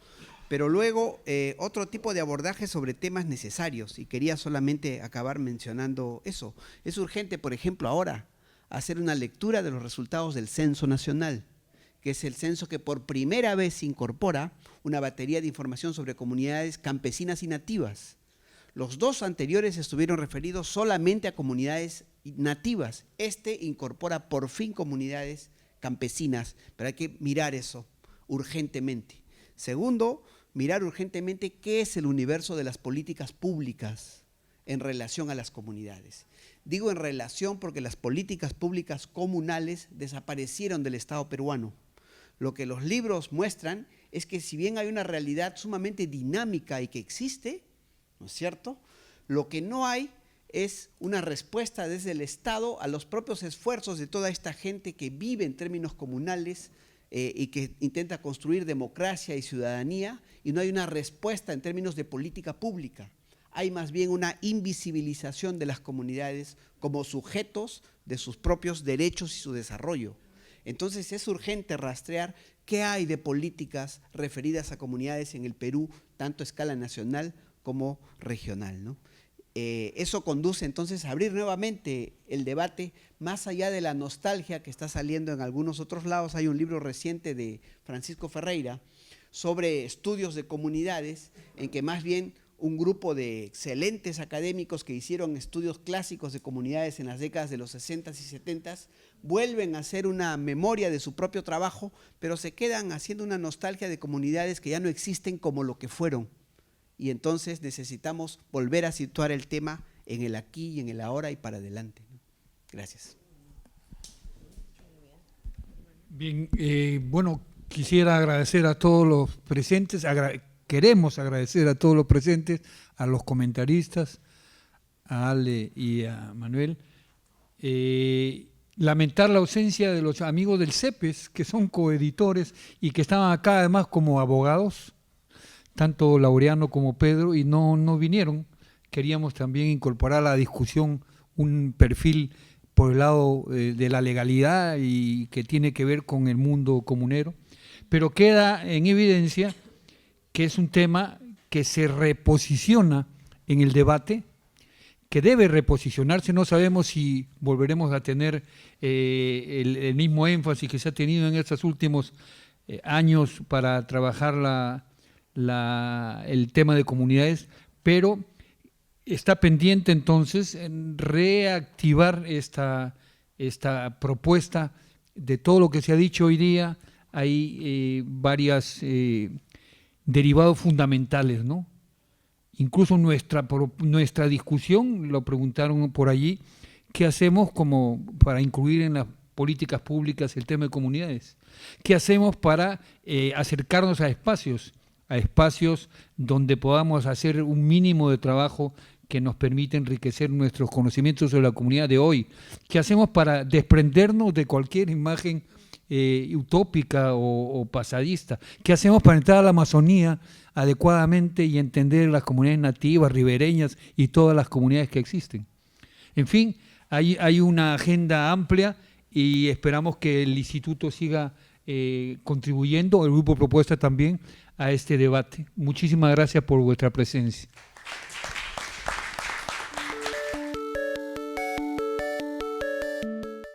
Pero luego otro tipo de abordaje sobre temas necesarios, y quería solamente acabar mencionando eso. Es urgente, por ejemplo, ahora, hacer una lectura de los resultados del Censo Nacional, que es el censo que por primera vez incorpora una batería de información sobre comunidades campesinas y nativas. Los dos anteriores estuvieron referidos solamente a comunidades nativas. Este incorpora por fin comunidades campesinas, pero hay que mirar eso urgentemente. Segundo, mirar urgentemente qué es el universo de las políticas públicas en relación a las comunidades. Digo en relación porque las políticas públicas comunales desaparecieron del Estado peruano. Lo que los libros muestran es que si bien hay una realidad sumamente dinámica y que existe, ¿no es cierto?, lo que no hay es una respuesta desde el Estado a los propios esfuerzos de toda esta gente que vive en términos comunales y que intenta construir democracia y ciudadanía, y no hay una respuesta en términos de política pública. Hay más bien una invisibilización de las comunidades como sujetos de sus propios derechos y su desarrollo. Entonces es urgente rastrear qué hay de políticas referidas a comunidades en el Perú, tanto a escala nacional como regional, ¿no? Eso conduce entonces a abrir nuevamente el debate más allá de la nostalgia que está saliendo en algunos otros lados. Hay un libro reciente de Francisco Ferreira sobre estudios de comunidades, en que más bien un grupo de excelentes académicos que hicieron estudios clásicos de comunidades en las décadas de los 60s y 70s vuelven a hacer una memoria de su propio trabajo, pero se quedan haciendo una nostalgia de comunidades que ya no existen como lo que fueron. Y entonces necesitamos volver a situar el tema en el aquí y en el ahora y para adelante. Gracias. Bien, bueno, quisiera agradecer a todos los presentes, queremos agradecer a todos los presentes, a los comentaristas, a Ale y a Manuel. Lamentar la ausencia de los amigos del CEPES, que son coeditores y que estaban acá además como abogados, tanto Laureano como Pedro, y no vinieron. Queríamos también incorporar a la discusión un perfil por el lado de la legalidad y que tiene que ver con el mundo comunero, pero queda en evidencia que es un tema que se reposiciona en el debate, que debe reposicionarse. No sabemos si volveremos a tener el mismo énfasis que se ha tenido en estos últimos años para trabajar el tema de comunidades, pero está pendiente entonces en reactivar esta propuesta de todo lo que se ha dicho hoy día. Hay varios derivados fundamentales, ¿no? Incluso nuestra discusión, lo preguntaron por allí, ¿qué hacemos como para incluir en las políticas públicas el tema de comunidades? ¿Qué hacemos para acercarnos a espacios donde podamos hacer un mínimo de trabajo que nos permite enriquecer nuestros conocimientos sobre la comunidad de hoy? ¿Qué hacemos para desprendernos de cualquier imagen utópica o pasadista? ¿Qué hacemos para entrar a la Amazonía adecuadamente y entender las comunidades nativas, ribereñas y todas las comunidades que existen? En fin, hay una agenda amplia y esperamos que el Instituto siga contribuyendo, el Grupo Propuesta también, a este debate. Muchísimas gracias por vuestra presencia.